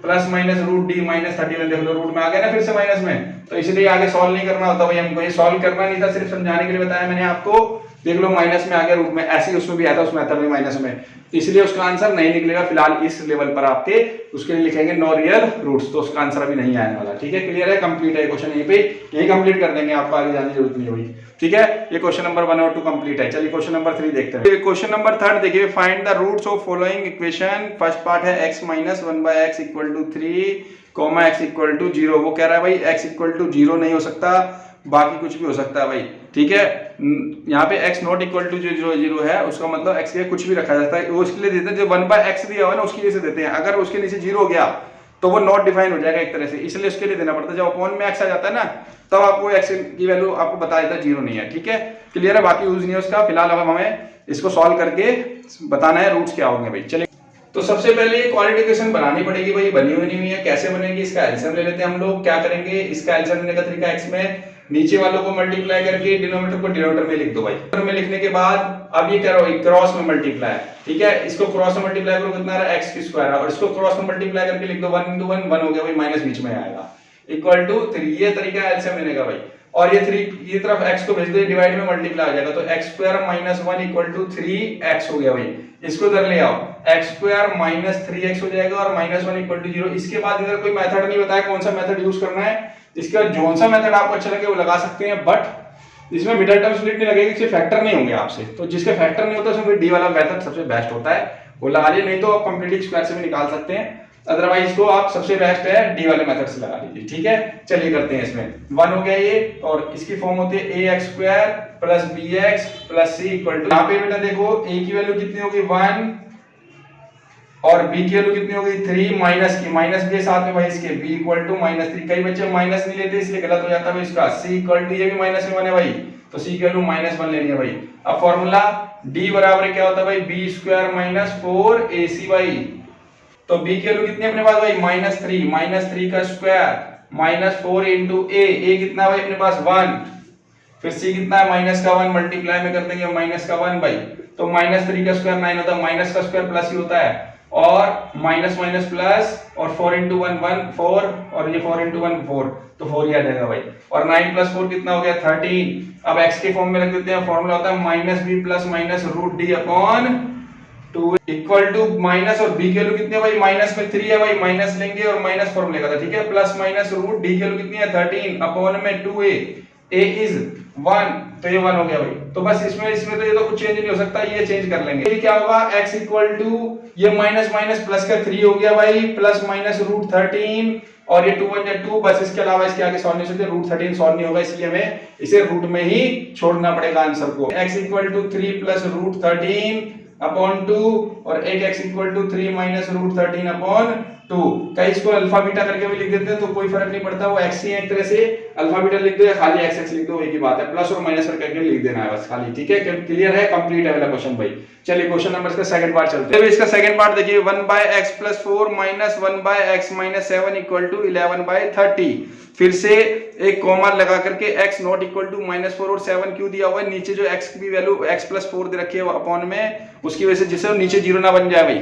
plus minus root d minus 31, देख लो रूट में आ गया ना फिर से माइनस में, तो इसलिए आगे सॉल्व नहीं करना होता भाई हमको, ये सॉल्व करना नहीं था, सिर्फ समझाने के लिए बताया मैंने आपको। देख लो माइनस में आ गया रूट में, ऐसे ही उसमें भी आया था, उस मेथड में माइनस में, इसलिए उसका आंसर नहीं निकलेगा फिलहाल इस लेवल पर आपके, उसके लिए लिखेंगे नो रियल रूट्स, तो उसका आंसर अभी नहीं आने वाला। ठीक है, क्लियर है, कंप्लीट है क्वेश्चन, यहीं पे यही कंप्लीट कर देंगे, आपको आगे जाने की जरूरत नहीं होगी। ठीक है, ये क्वेश्चन नंबर 1 और 2 कंप्लीट है। चलिए क्वेश्चन नंबर 3 देखते हैं। क्वेश्चन नंबर 3 देखिए, find the roots of following equation. First part है x minus 1/x equal to 3 comma x equal to 0। वो कह रहा है भाई x इक्वल टू 0 नहीं हो सकता, बाकी कुछ भी हो सकता है भाई। ठीक है, यहाँ पे x नॉट इक्वल टू 0 है, उसका मतलब x के कुछ भी रखा जाता है, वो उसके लिए देते हैं जो 1/x दिया हुआ है ना उसके लिए से देते हैं। अगर उसके नीचे 0 हो गया तो वो नॉट डिफाइन हो जाएगा एक तरह से, इसलिए उसके लिए देना पड़ता है। जब अपॉन में x आ जाता है ना तब आपको x की वैल्यू आपको बता देता है 0 नहीं है। ठीक है, क्लियर है, बाकी यूज नहीं है उसका। फिलहाल अब हमें इसको सॉल्व करके बताना है रूट्स क्या होंगे भाई। चलिए, तो सबसे पहले क्वाड्रेटिक इक्वेशन बनानी पड़ेगी भाई, बनी हुई नहीं हुई है, कैसे बनेगी इसका एलसीएम ले लेते हैं हम लोग। क्या करेंगे, इसका एलसीएम लेने का तरीका x में नीचे वालों को मल्टीप्लाई करके डिनोमिनेटर को डिनोमिनेटर में लिख दो भाई। डिनोमिनेटर में लिखने के बाद अब ये करो क्रॉस में मल्टीप्लाई, ठीक है, इसको क्रॉस में मल्टीप्लाई करो कितना आ रहा है x की स्क्वायर, और इसको क्रॉस में मल्टीप्लाई करके लिख दो 1 * 1 1 हो गया भाई, माइनस बीच में आएगा इक्वल टू 3। ये तरीका है एलसीएम लेने का भाई। और ये 3 ये तरफ x को भेज दो, डिवाइड में मल्टीप्लाई हो जाएगा, तो x² - 1 इक्वल टू 3x हो गया भाई। इसको इधर ले आओ, x² - 3x हो जाएगा और -1 इक्वल टू 0। इसके बाद इधर कोई मेथड नहीं बताया कौन सा मेथड यूज करना है, इसके बाद जो सा मेथड आपको अच्छा लगे वो लगा सकते हैं, बट इसमें मिडिल टर्म स्प्लिट नहीं लगेगी, इसके फैक्टर नहीं होंगे आपसे, तो जिसके फैक्टर नहीं होता उसमें डी वाला मेथड सबसे बेस्ट होता है, वो लगा लिए, नहीं तो आप कंप्लीट स्क्वायर से भी निकाल सकते हैं, अदरवाइज को आप सबसे बेस्ट है डी वाले मेथड से लगा लीजिए। ठीक है, चलिए करते हैं। इसमें 1 हो गया ये, और इसकी फॉर्म होती है ax² + bx + c equal to, यहाँ पे बेटा देखो a की वैल्यू कितनी होगी 1 और b की वैल्यू कितनी होगी 3, माइनस की माइनस भी साथ में भाई इसके b इक्वल टू -3। कई बच्चे माइनस नहीं लेते इसलिए गलत हो जाता है इसका। c इक्वल टू, ये भी माइनस में 1 है भाई, तो c की वैल्यू -1 लेनी है भाई। अब फॉर्मूला d बराबर क्या होता है भाई, b² - 4ac भाई, तो b की वैल्यू कितनी है अपने पास भाई -3 का स्क्वायर -4 * a कितना भाई अपने पास 1, फिर c कितना है -1 मल्टीप्लाई में कर देंगे -1 भाई, तो -3 का स्क्वायर 9 होता है, माइनस का स्क्वायर प्लस ही होता है, और माइनस माइनस प्लस, और 4 * 1 1 4, और ये 4 * 1 4, तो 4 ही आ जाएगा भाई, और 9 + 4 कितना हो गया 13। अब x के फॉर्म में रख देते हैं, फॉर्मूला होता है -b + -√d upon 2 equal to minus, और b की वैल्यू कितनी है भाई, माइनस में 3 है भाई, माइनस लेंगे और माइनस फॉर्मूला का था, ठीक है, प्लस माइनस रूट d की वैल्यू कितनी है 13 अपॉन में 2a, a इज 1, तो ये 1 हो गया भाई। तो बस इसमें तो ये तो कुछ चेंज नहीं हो सकता, ये चेंज कर लेंगे। ये क्या होगा, x इक्वल टू ये माइनस माइनस प्लस का 3 हो गया भाई, प्लस माइनस √13, और ये 2 1 या 2, बस इसके अलावा इसके आगे सॉल्व नहीं हो सकते, √13 सॉल्व नहीं होगा, इसलिए हमें इसे रूट में ही छोड़ना पड़ेगा आंसर को। x इक्वल टू 3 + √13 अपॉन 2, और एक x इक्वल टू 3 - √13 अपॉन 2। कई इसको अल्फा बीटा करके भी लिख देते हैं, तो कोई फर्क नहीं पड़ता, वो x ही है एक तरह से, अल्फा बीटा लिख दो या खाली x लिख दो, एक ही बात है, प्लस और माइनस करके लिख देना है बस खाली। ठीक है, क्लियर है, कंप्लीट है वाला क्वेश्चन भाई। चलिए क्वेश्चन नंबर इसका सेकंड पार्ट चलते हैं। इसका सेकंड पार्ट देखिए, 1/x + 4 - 1/x - 7 इक्वल टू 11/30। फिर से एक कॉमा लगा करके x नॉट इक्वल टू -4 और 7 क्यों दिया हुआ है, नीचे जो x की वैल्यू x + 4 दे रखी है अपॉन में, उसकी वजह से जिससे नीचे 0 ना बन जाए भाई,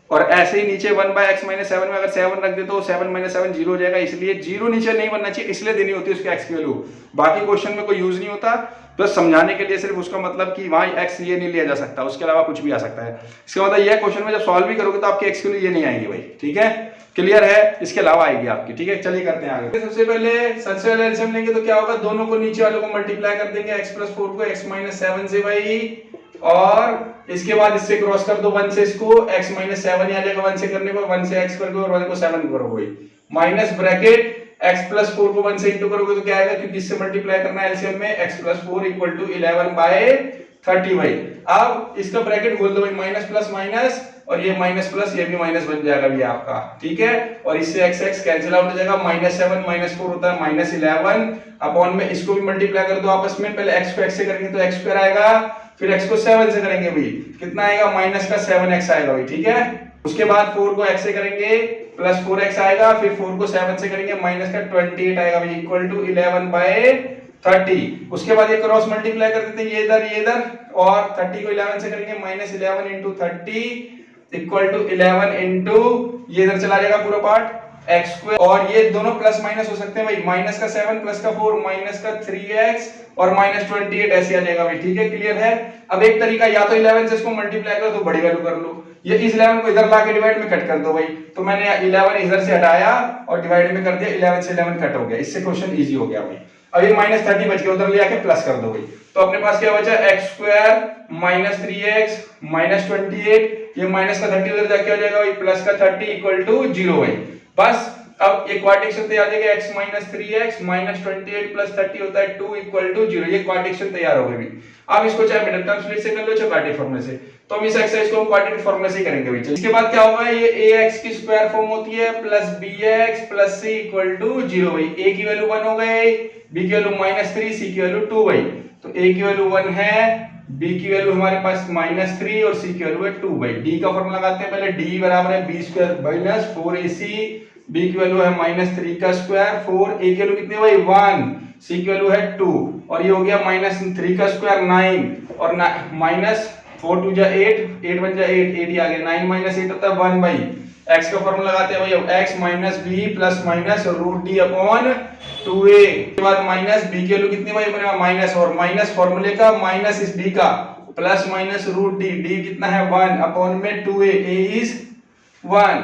और ऐसे ही नीचे 1/x - 7 में अगर 7 रख दे तो 7 - 7 0 हो जाएगा, इसलिए 0 नीचे नहीं बनना चाहिए, इसलिए देनी होती है उसके x की वैल्यू। बाकी क्वेश्चन में कोई यूज नहीं होता, बस समझाने के लिए सिर्फ उसका मतलब कि वहां x ये नहीं लिया जा सकता, उसके अलावा कुछ भी आ सकता है। इसका मतलब यह क्वेश्चन में जब सॉल्व भी करोगे तो आपके x की वैल्यू ये नहीं आएगी भाई। ठीक है, क्लियर है, इसके अलावा आएगी आपकी। ठीक है, चलिए करते हैं आगे। सबसे पहले एलसीएम लेंगे तो क्या होगा, दोनों को नीचे वालों को मल्टीप्लाई कर देंगे, x + 4 को x - 7 से भाई, और इसके बाद इससे क्रॉस कर दो 1 से, इसको x - 7 आ जाएगा, 1 से करने को 1 से x कर दो और 1 को 7 करोगे, माइनस ब्रैकेट x + 4 को 1 से इंटू करोगे तो क्या आएगा, क्योंकि इससे मल्टीप्लाई करना है एलसीएम में, x + 4 इक्वल टू 11/30 भाई। अब इसका ब्रैकेट खोल दो भाई, माइनस प्लस माइनस, और ये माइनस प्लस, ये भी माइनस बन जाएगा भी आपका। ठीक है, और इससे x कैंसिल आउट हो जाएगा, -7 - 4 होता है -11 अपॉन में, इसको भी मल्टीप्लाई कर दो आपस में, पहले x को x से करेंगे तो x² आएगा, फिर x को 7 से करेंगे भाई, कितना आएगा माइनस का 7x आएगा भाई, ठीक है। उसके बाद 4 को x से करेंगे प्लस 4x आएगा, फिर 4 को 7 से करेंगे माइनस का 28 आएगा भाई, इक्वल टू 11/30। उसके बाद ये क्रॉस मल्टीप्लाई कर देते हैं, ये इधर, और 30 को 11 से करेंगे minus 11 into 30 equal to 11 into ये इधर चला जाएगा पूरा पार्ट x स्क्वायर, और ये दोनों प्लस माइनस हो सकते हैं भाई, माइनस का 7 प्लस का 4 माइनस का 3x और माइनस 28 ऐसे आ जाएगा भाई, ठीक है, क्लियर है। अब एक तरीका, या तो 11 से इसको मल्टीप्लाई करो तो बड़ी वैल्यू कर लो, ये इस 11 को इधर लाके डिवाइड में कट कर दो भाई, तो मैंने 11 इधर से हटाया और डिवाइड में कर दिया, 11 से 11 कट हो गया, इससे क्वेश्चन इजी हो गया भाई। अब ये माइनस 30 बच गया, उधर ले आके प्लस कर दो भाई, तो अपने पास क्या बचा, x square minus 3x minus 28, ये माइनस का 30 उधर जाके हो जाएगा भाई, प्लस का 30 इक्वल टू 0 भाई। बस अब एक क्वाड्रेटिक तैयार हो जाएगा, x minus 3x minus 28 plus 30 होता है 2 इक्वल टू 0, ये क्वाड्रेटिक तैयार हो गई। अब इसको चाहे मिडिल टर्म स्प्लिट से कर लो चाहे क्वाड्रेटिक फॉर्मूले से, तो हम इस एक्सरसाइज को हम क्वाड्रेटिक फॉर्मूले से ही करेंगे भाई। इसके बाद क्या होगा, ये ax की स्क्वायर फॉर्म होती है plus bx plus c equal to 0 भाई, a की वैल्यू 1 हो गई, b की वैल्यू माइनस 3, c की वैल्यू 2 भाई, तो a की वैल्यू 1 है, b की वैल्यू हमारे पास माइनस 3 और c की वैल्यू है 2 भाई। d का फॉर्मूला लगाते हैं पहले, d बराबर है b square minus 4ac, b की वैल्यू है माइनस 3 का स्क्वायर 4, a की वैल्यू कितनी है भाई 1, c की वैल्यू है 2, और ये हो गया माइनस 3 का स्क्वायर 9 और माइनस 4 2 जा 8, 8 1 जा 8, 8 ही आ गया, 9 माइनस 8 होता है 1 भाई। x का फॉर्मूला लगाते हैं भाई, अब x minus b plus minus root d upon 2a, के बाद माइनस b की वैल्यू कितनी भाई बनेगा माइनस, और माइनस फॉर्मूले का माइनस इस b का plus minus root d, d कितना है 1 अपॉन में 2a, a इज 1।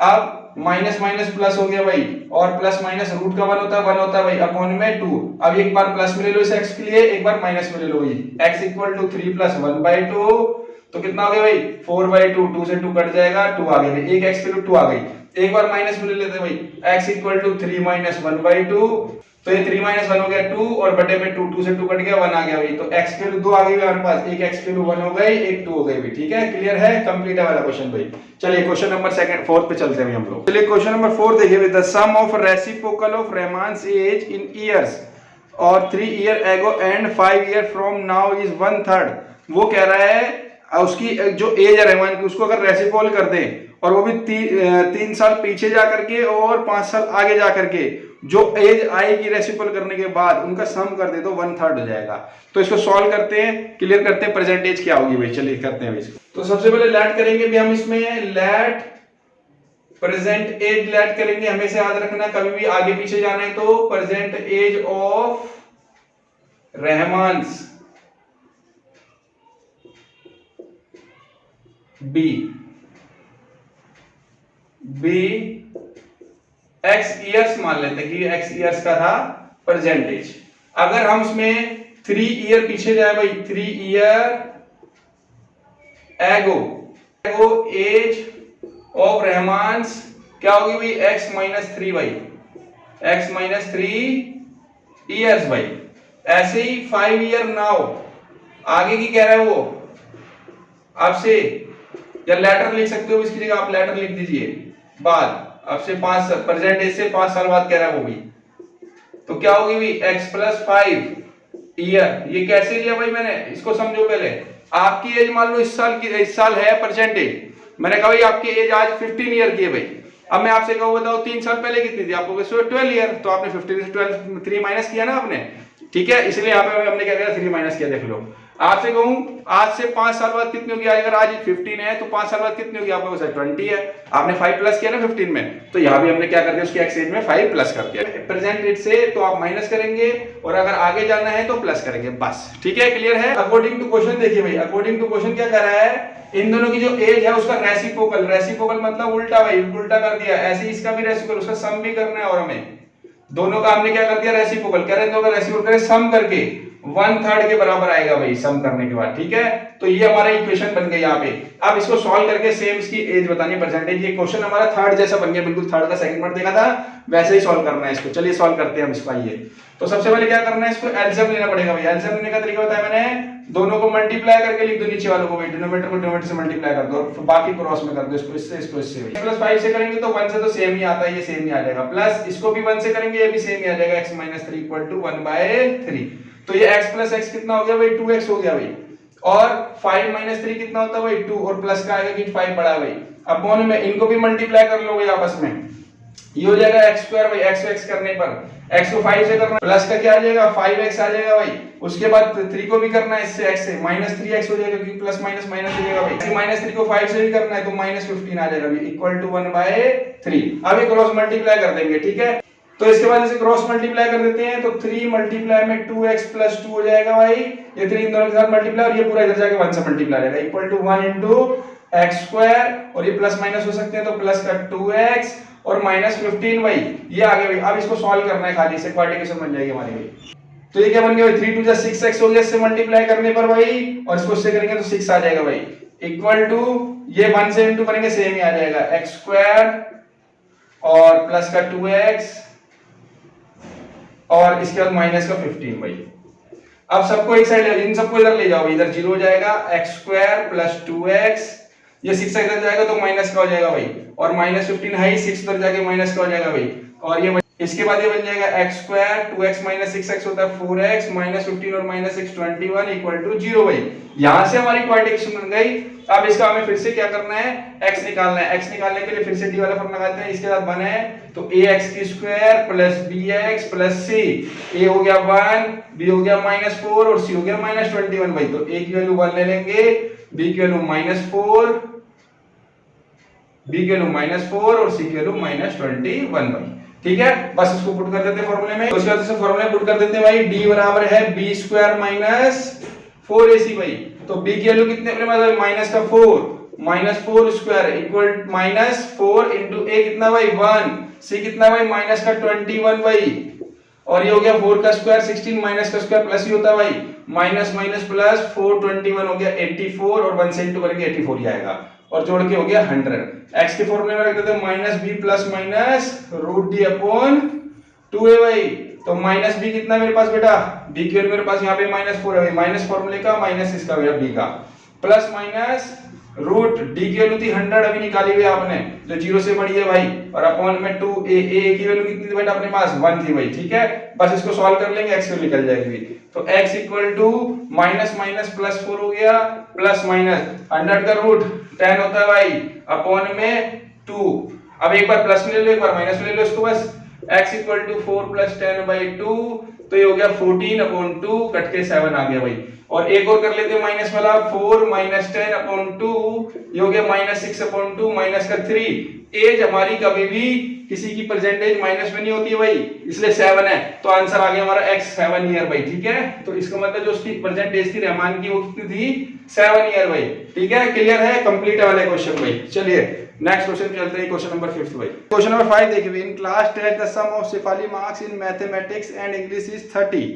अब माइनस माइनस प्लस हो गया भाई, और प्लस माइनस रूट का 1 होता है भाई अपॉन में 2। अब एक बार प्लस में ले लो इस x के लिए, एक बार माइनस में ले लो भाई, x इक्वल टू 3 प्लस 1/2, तो कितना हो गया भाई 4/2, 2 से 2 कट जाएगा, 2 आ गया भाई, एक x की वैल्यू 2 आ गई। एक बार माइनस में ले लेते भाई, x इक्वल टू 3 माइनस 1/2, तो ये 3 माइनस 1 हो गया 2, और बटे में 2, 2 से 2 कट गया 1 आ गया भाई, तो x की वैल्यू 2 आ गई हमारे पास, एक x की वैल्यू 1 हो गई, एक 2 हो गई भाई, ठीक है, क्लियर है, कंप्लीट है वाला क्वेश्चन भाई। चलिए क्वेश्चन नंबर 4 पे चलते हैं हम लोग। चलिए क्वेश्चन नंबर 4 देखिए भाई, the sum of reciprocal of Rahman's age in years और 3 year ago and 5 year from now is 1/3। वो कह रहा है उसकी जो एज है रहमान की, उसको अगर रेसिप्रोकल कर दें और वो भी 3 साल पीछे जा करके और 5 साल आगे जा करके, जो एज आएगी रेसिप्रोकल करने के बाद उनका सम कर दे तो 1/3 हो जाएगा। तो इसको सॉल्व करते हैं, क्लियर करते हैं, प्रेजेंट एज क्या होगी भाई, चलिए करते हैं इसको। तो सबसे पहले लेट करेंगे भी हम इसमें, लेट प्रेजेंट एज लेट करेंगे, हमेशा याद रखना कभी भी आगे पीछे जाना है तो present age of Rahman's be x years मान लेते हैं कि x ईयर्स का था परसेंटेज। अगर हम इसमें 3 ईयर पीछे जाए भाई, 3 ईयर एगो एज ऑफ रहमान's क्या होगी भाई x माइनस 3 भाई, x माइनस 3 ईयर्स भाई। ऐसे ही 5 ईयर नाउ, आगे की कह रहा है वो आपसे, या लेटर लिख सकते हो, इसकी जगह आप लेटर लिख दीजिए बाद, आपसे 5 प्रेजेंट एज से 5 साल बाद कह रहा है वो भी, तो क्या होगी भी x प्लस 5 ईयर। ये कैसे लिया भाई मैंने, इसको समझो पहले। आपकी एज मान लो इस साल है प्रेजेंट एज, मैंने कहा भाई आपकी एज आज 15 ईयर की है भाई। अब मैं आपसे कहूँ बताओ 3 साल पहले कितनी थी, आपको 12 ईयर, तो आपने 15 से 12 3 माइनस किया ना आपने, ठीक है, इसलिए यहाँ पे हमने क्या किया 3 माइनस किया, देख लो। आपसे कहूं आज से 5 साल बाद कितनी होगी, अगर आज 15 है तो 5 साल बाद कितनी होगी आपके पास 20 है, आपने 5 प्लस किया ना 15 में, तो यहाँ भी हमने क्या कर दिया उसकी एक्स एज में 5 प्लस कर दिया। प्रेजेंट एज से तो आप माइनस करेंगे और अगर आगे जाना है तो प्लस करेंगे, बस, ठीक है, क्लियर है। अकॉर्डिंग टू क्वेश्चन देखिए भाई, अकॉर्डिंग टू क्वेश्चन क्या कर रहा है, इन दोनों की जो एज है उसका रेसिप्रोकल, रेसिप्रोकल मतलब उल्टा भाई, उल्टा कर दिया, ऐसे इसका भी रेसिप्रोकल, उसका सम भी करना है, और हमें दोनों का हमने क्या कर दिया रेसिप्रोकल, कह रहे हैं दोनों का रेसिप्रोकल करें, सम करके 1/3 के बराबर आएगा भाई सम करने के बाद, ठीक है। तो ये हमारा इक्वेशन बन गई यहाँ पे। अब इसको सॉल्व करके सेम इसकी एज बतानी परसेंटेज, ये क्वेश्चन हमारा थर्ड जैसा बन गया, बिल्कुल थर्ड का सेकंड पार्ट देखा था वैसे ही सॉल्व करना है इसको। चलिए सॉल्व करते हैं हम इसको, आइए। तो सबसे पहले क्या करना है, इसको एलसीएम लेना पड़ेगा भाई। एलसीएम लेने का तरीका बताया मैंने, दोनों को मल्टीप्लाई करके लिख दो, नीचे वालों को भाई डिनोमिनेटर को डिनोमिनेटर से मल्टीप्लाई कर दो और बाकी क्रॉस में कर दो, इसको इससे इसको इससे। प्लस 5 से करेंगे तो 1 से तो सेम ही आता है, ये सेम ही आ जाएगा, प्लस इसको भी 1 से करेंगे ये भी सेम ही आ जाएगा, x - 3 = 1/3। तो ये x + x कितना हो गया भाई 2x हो गया भाई, और 5 माइनस 3 कितना होता है भाई 2, और प्लस का आएगा कि 5 बड़ा भाई। अपॉन में इनको भी मल्टीप्लाई कर लो भाई आपस में, ये हो जाएगा x स्क्वायर भाई, x x करने पर x को 5 से करना, प्लस का क्या आ जाएगा 5x आ जाएगा भाई। उसके बाद 3 को भी करना है इससे, x से माइनस 3x हो जाएगा क्योंकि प्लस माइनस माइनस हो जाएगा भाई। माइनस 3 को 5 से भी करना है तो माइनस 15 आ जाएगा भाई, इक्वल टू 1/3। अब ये क्रॉस मल्टीप्लाई कर देंगे, ठीक है। तो इसके बाद इसे क्रॉस मल्टीप्लाई कर देते हैं, तो 3 मल्टीप्लाई में 2x प्लस 2 हो जाएगा भाई, ये 3 इन दोनों के साथ मल्टीप्लाई, और ये पूरा इधर जाके 1 से मल्टीप्लाई हो जाएगा, equal to 1 into x square, और ये प्लस माइनस हो सकते हैं तो प्लस का 2x और माइनस 15 भाई, ये आ गया भाई। अब इसको सॉल्व करना है खाली, से क्वाड्रेटिक बन जाएगी हमारी भाई। तो ये क्या बन गया भाई, 3 2 6x हो गया इससे मल्टीप्लाई करने पर भाई, और इसको इससे करेंगे तो 6 आ जाएगा भाई, इक्वल टू ये 1 से इनटू करेंगे सेम ही आ जाएगा, x स्क्वायर और प्लस का 2x और इसके बाद माइनस का 15 भाई। अब सबको एक साइड, इन सबको इधर ले जाओ, इधर 0 हो जाएगा, x स्क्वायर प्लस 2x, ये 6 इधर जाएगा तो माइनस का हो जाएगा भाई, और माइनस 15 है ही, 6 उधर जाके माइनस का हो जाएगा भाई, और ये इसके बाद ये बन जाएगा x square 2x minus 6x होता है 4x माइनस 15 और माइनस 6 21 इक्वल टू 0 भाई। यहां से हमारी क्वाड्रेटिक बन गई। अब इसका हमें फिर से क्या करना है, x निकालना है। x निकालने के लिए फिर से d वाला फॉर्मूला लगाते हैं, इसके साथ बना है तो ax की square plus bx plus c, a हो गया 1, b हो गया -4 और c हो गया -21 भाई। तो a की वैल्यू 1 ले लेंगे, b की वैल्यू -4, b की वैल्यू -4 और c की वैल्यू -21 भाई, ठीक है। बस इसको पुट कर देते हैं फॉर्मूले में, तो उसके बाद इसे फॉर्मूले पुट कर देते हैं भाई, d बराबर है b स्क्वायर माइनस 4ac भाई। तो b की वैल्यू कितने अपने पास, माइनस का 4 स्क्वायर इक्वल -4 इनटू a कितना भाई 1, c कितना भाई माइनस का 21 भाई, और ये हो गया 4 का स्क्वायर 16 माइनस का स्क्वायर प्लस ही होता है भाई, माइनस माइनस प्लस 4 21 हो गया 84, और 1 से इनटू करेंगे 84 ही आएगा, और जोड़ के हो गया 100। x के फॉर्मूले में रख देते हैं minus b plus minus root d upon 2a भाई। तो माइनस b कितना मेरे पास बेटा, b की वैल्यू मेरे पास यहाँ पे -4 है भाई, माइनस फॉर्मूले का माइनस इसका भैया b का, प्लस माइनस रूट d की वैल्यू थी 100 अभी निकाली हुई आपने, जो 0 से बड़ी है भाई, और अपॉन में 2a, a की वैल्यू कितनी थी बेटा अपने पास 1 थी भाई, ठीक है। बस इसको सॉल्व कर लेंगे, x वैल्यू निकल जाएगी। तो x equal to minus minus plus 4 हो गया, प्लस माइनस 100 का रूट 10 होता है भाई, अपॉन में 2। अब एक बार प्लस में ले लो, एक बार माइनस में ले लो इसको, बस x इक्वल टू 4 प्लस 10/2, तो ये हो गया 14/2, कट के 7 आ गया भाई। और एक और कर लेते हैं माइनस वाला, 4 माइनस 10/2, ये हो गया -6/2 माइनस का 3। एज हमारी कभी भी किसी की परसेंटेज माइनस में नहीं होती है भाई, इसलिए 7 है, तो आंसर आ गया हमारा x 7 ईयर भाई, ठीक है। तो इसका मतलब जो उसकी परसेंटेज थी रहमान की वो कितनी थी 7 ईयर भाई, ठीक है। क्लियर है, कंप्लीट है वाले क्वेश्चन भाई। चलिए नेक्स्ट क्वेश्चन पे चलते हैं, क्वेश्चन नंबर 5 भाई। क्वेश्चन नंबर 5 देखिए, in class 10 the sum of Shefali marks in mathematics and English is 30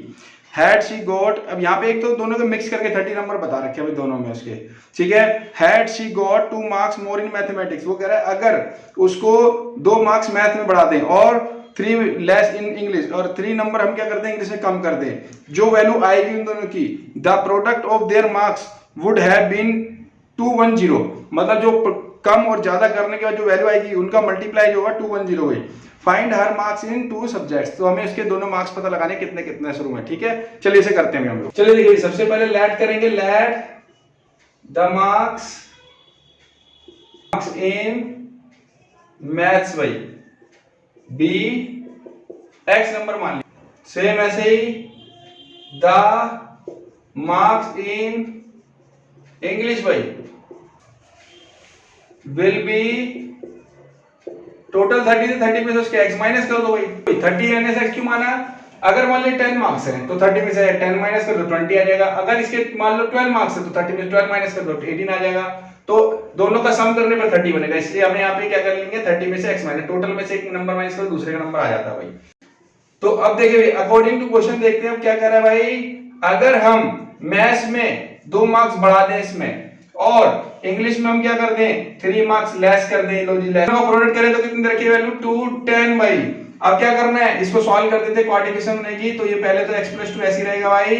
had she got, अब यहाँ पे एक तो दोनों को मिक्स करके 30 नंबर बता रखे हैं दोनों में उसके, ठीक है। Had she got 2 marks more in mathematics, वो कह रहा है अगर उसको 2 मार्क्स मैथ में बढ़ा दें और 3 लेस इन इंग्लिश, और 3 नंबर हम क्या करते हैं इंग्लिश में कम कर दें, जो वैल्यू आएगी उन दोनों की, the product of their marks would have been 210, मतलब जो कम और ज्यादा करने के बाद जो वैल्यू आएगी उनका मल्टीप्लाई जो होगा 210 हुई। Find her marks in 2 subjects, तो हमें इसके दोनों मार्क्स पता लगाने कितने कितने शुरू में, ठीक है। चलिए इसे करते हैं हम लोग। चलिए देखिए, सबसे पहले लेट करेंगे, let the marks in maths भाई बी x नंबर मान लीजिए, सेम ऐसे ही द मार्क्स इन इंग्लिश भाई विल बी टोटल 30 से 30 में से उसके x माइनस कर दो भाई, 30 रहने से x क्यों माना, अगर मान ली 10 मार्क्स है तो 30 में से 10 माइनस कर दो 20 आ जाएगा, अगर इसके मान लो 12 मार्क्स है तो 30 में से 12 माइनस कर दो 18 आ जाएगा, तो दोनों का सम करने पर 30 बनेगा, इसलिए हम यहाँ पे क्या कर लेंगे 30 में से x माइनस, टोटल में से एक नंबर माइनस करो दूसरे का नंबर आ जाता है भाई। तो अब देखिए अकॉर्डिंग टू क्वेश्चन देखते हैं अब क्या कर रहा है भाई, अगर हम मैथ्स में 2 मार्क्स बढ़ा दें इसमें, और इंग्लिश में हम क्या कर दें 3 मार्क्स लेस कर दें, लो जी लेस का प्रोडक्ट करें तो कितनी रखी वैल्यू 210 भाई। अब क्या करना है, इसको सॉल्व कर देते, क्वाड्रेटिक बनेगी, तो ये पहले तो x + 2 ऐसे ही रहेगा भाई,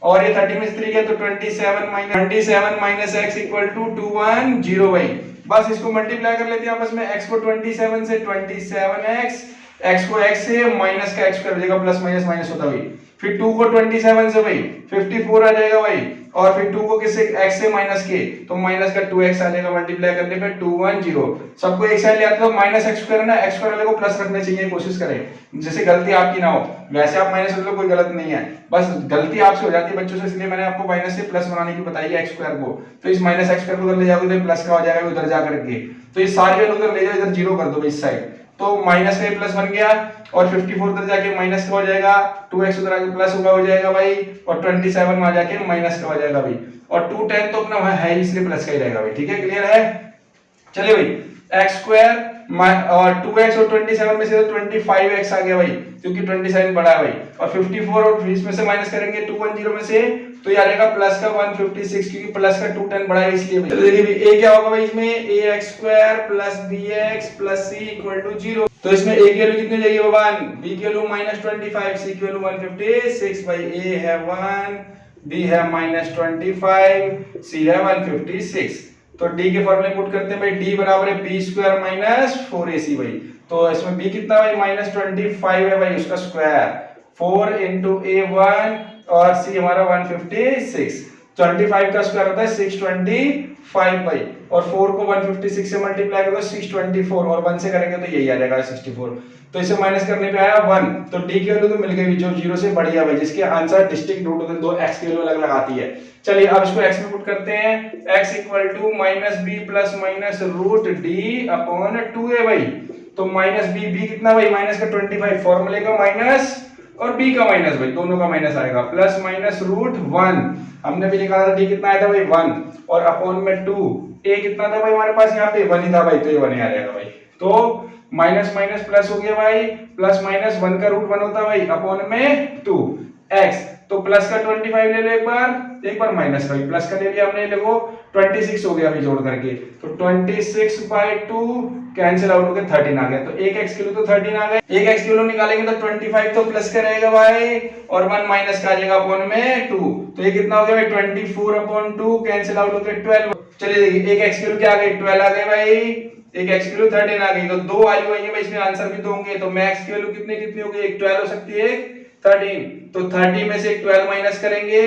और ये 30 में से 3 गया तो 27 माइनस x इक्वल टू 210 भाई। बस इसको मल्टीप्लाई कर लेते हैं आपस में, x को 27 से 27x, x को x से माइनस का x कर देगा, प्लस माइनस माइनस होता भाई, फिर 2 को 27 से भाई 54 आ जाएगा भाई, और फिर 2 को किससे, x से माइनस के, तो माइनस का 2x आ जाएगा, मल्टीप्लाई करने पे 210। सबको एक साइड ले आते हो, माइनस x स्क्वायर है ना, x स्क्वायर वाले को प्लस रखने चाहिए, कोशिश करें जैसे गलती आपकी ना हो। वैसे आप माइनस रख लो, कोई गलत नहीं है, बस गलती आपसे हो जाती है बच्चों से, इसलिए मैंने आपको माइनस से प्लस बनाने की बताई है x स्क्वायर को। तो इस माइनस x स्क्वायर को उधर ले जाओगे तो प्लस का हो जाएगा उधर जा करके, तो ये सारे उधर ले जाओ, इधर जीरो कर दो इस साइड, तो माइनस का प्लस बन गया, और 54 उधर जाके माइनस का हो जाएगा, 2x उधर आके प्लस होगा हो जाएगा भाई, और 27 में आ जाके माइनस का हो जाएगा भाई, और 210 तो अपना है इसलिए प्लस का ही रहेगा भाई। ठीक है, क्लियर है। चलिए भाई x स्क्वायर और 2x और 27 में से तो 25x आ गया भाई, क्योंकि 27 बड़ा है भाई, और 54 और इसमें से माइनस करेंगे 210 में से, तो ये आ जाएगा प्लस का 156, क्योंकि प्लस का 210 बड़ा है इसलिए भाई। देखिए भाई a क्या होगा भाई, इसमें ax square plus bx plus c equal to 0। तो इसमें a की वैल्यू कितनी जाएगी भगवान, b की वैल्यू -25, c की वैल्यू 156 भाई, a है 1, b है -25, c है 156। तो d के फॉर्मूले पुट करते हैं भाई, d बराबर है b स्क्वायर माइनस 4ac भाई, तो इसमें b कितना भाई -25 है भाई, उसका स्क्वायर 4 into a1 और c हमारा 156, 25 का स्क्वायर होता है 625 भाई, और 4 को 156 से मल्टीप्लाई करो 624, और 1 से करेंगे तो यही आ जाएगा 64, तो इसे माइनस करने पे आया 1, तो d की वैल्यू तो मिल गई जो 0 से बड़ी है भाई, जिसके आंसर डिस्टिंक्ट रूट होते हैं, दो x की वैल्यू अलग अलग आती है। चलिए अब इसको x में पुट करते हैं, x equal to -b plus minus root d upon 2a भाई, तो -b कितना भाई, माइनस का 25, फॉर्मूले का माइनस और b का माइनस भाई, दोनों का माइनस आएगा, प्लस माइनस रूट 1, हमने भी निकाला था d कितना आया था भाई 1, और अपॉन में 2, a कितना था भाई हमारे पास यहाँ पे 1 ही था भाई, तो ये 1 ही आ जाएगा भाई, तो माइनस माइनस प्लस हो गया भाई, प्लस माइनस 1 का रूट 1 होता है भाई, अपॉन में 2 x, तो प्लस का 25 ले लो एक बार माइनस का भी प्लस का ले लिया हमने, देखो 26 हो गया अभी जोड़ करके, तो 26/2 कैंसिल आउट हो गया 13 आ गया, तो एक x किलो तो 13 आ गए, एक x किलो निकालेंगे तो 25 तो प्लस का रहेगा भाई, और 1 माइनस का आ जाएगा अपॉन में 2, तो ये कितना हो गया भाई 24/2 कैंसिल आउट हो गया 12। चलिए देखिए एक x किलो क्या आ गई 12 आ गए भाई, एक x किलो 13 आ गई, तो दो वैल्यू आई है भाई, इसमें आंसर भी दो होंगे, तो मैक्स की वैल्यू कितनी होगी, एक 12 हो सकती है, एक 13, तो 30 में से एक 12 माइनस करेंगे,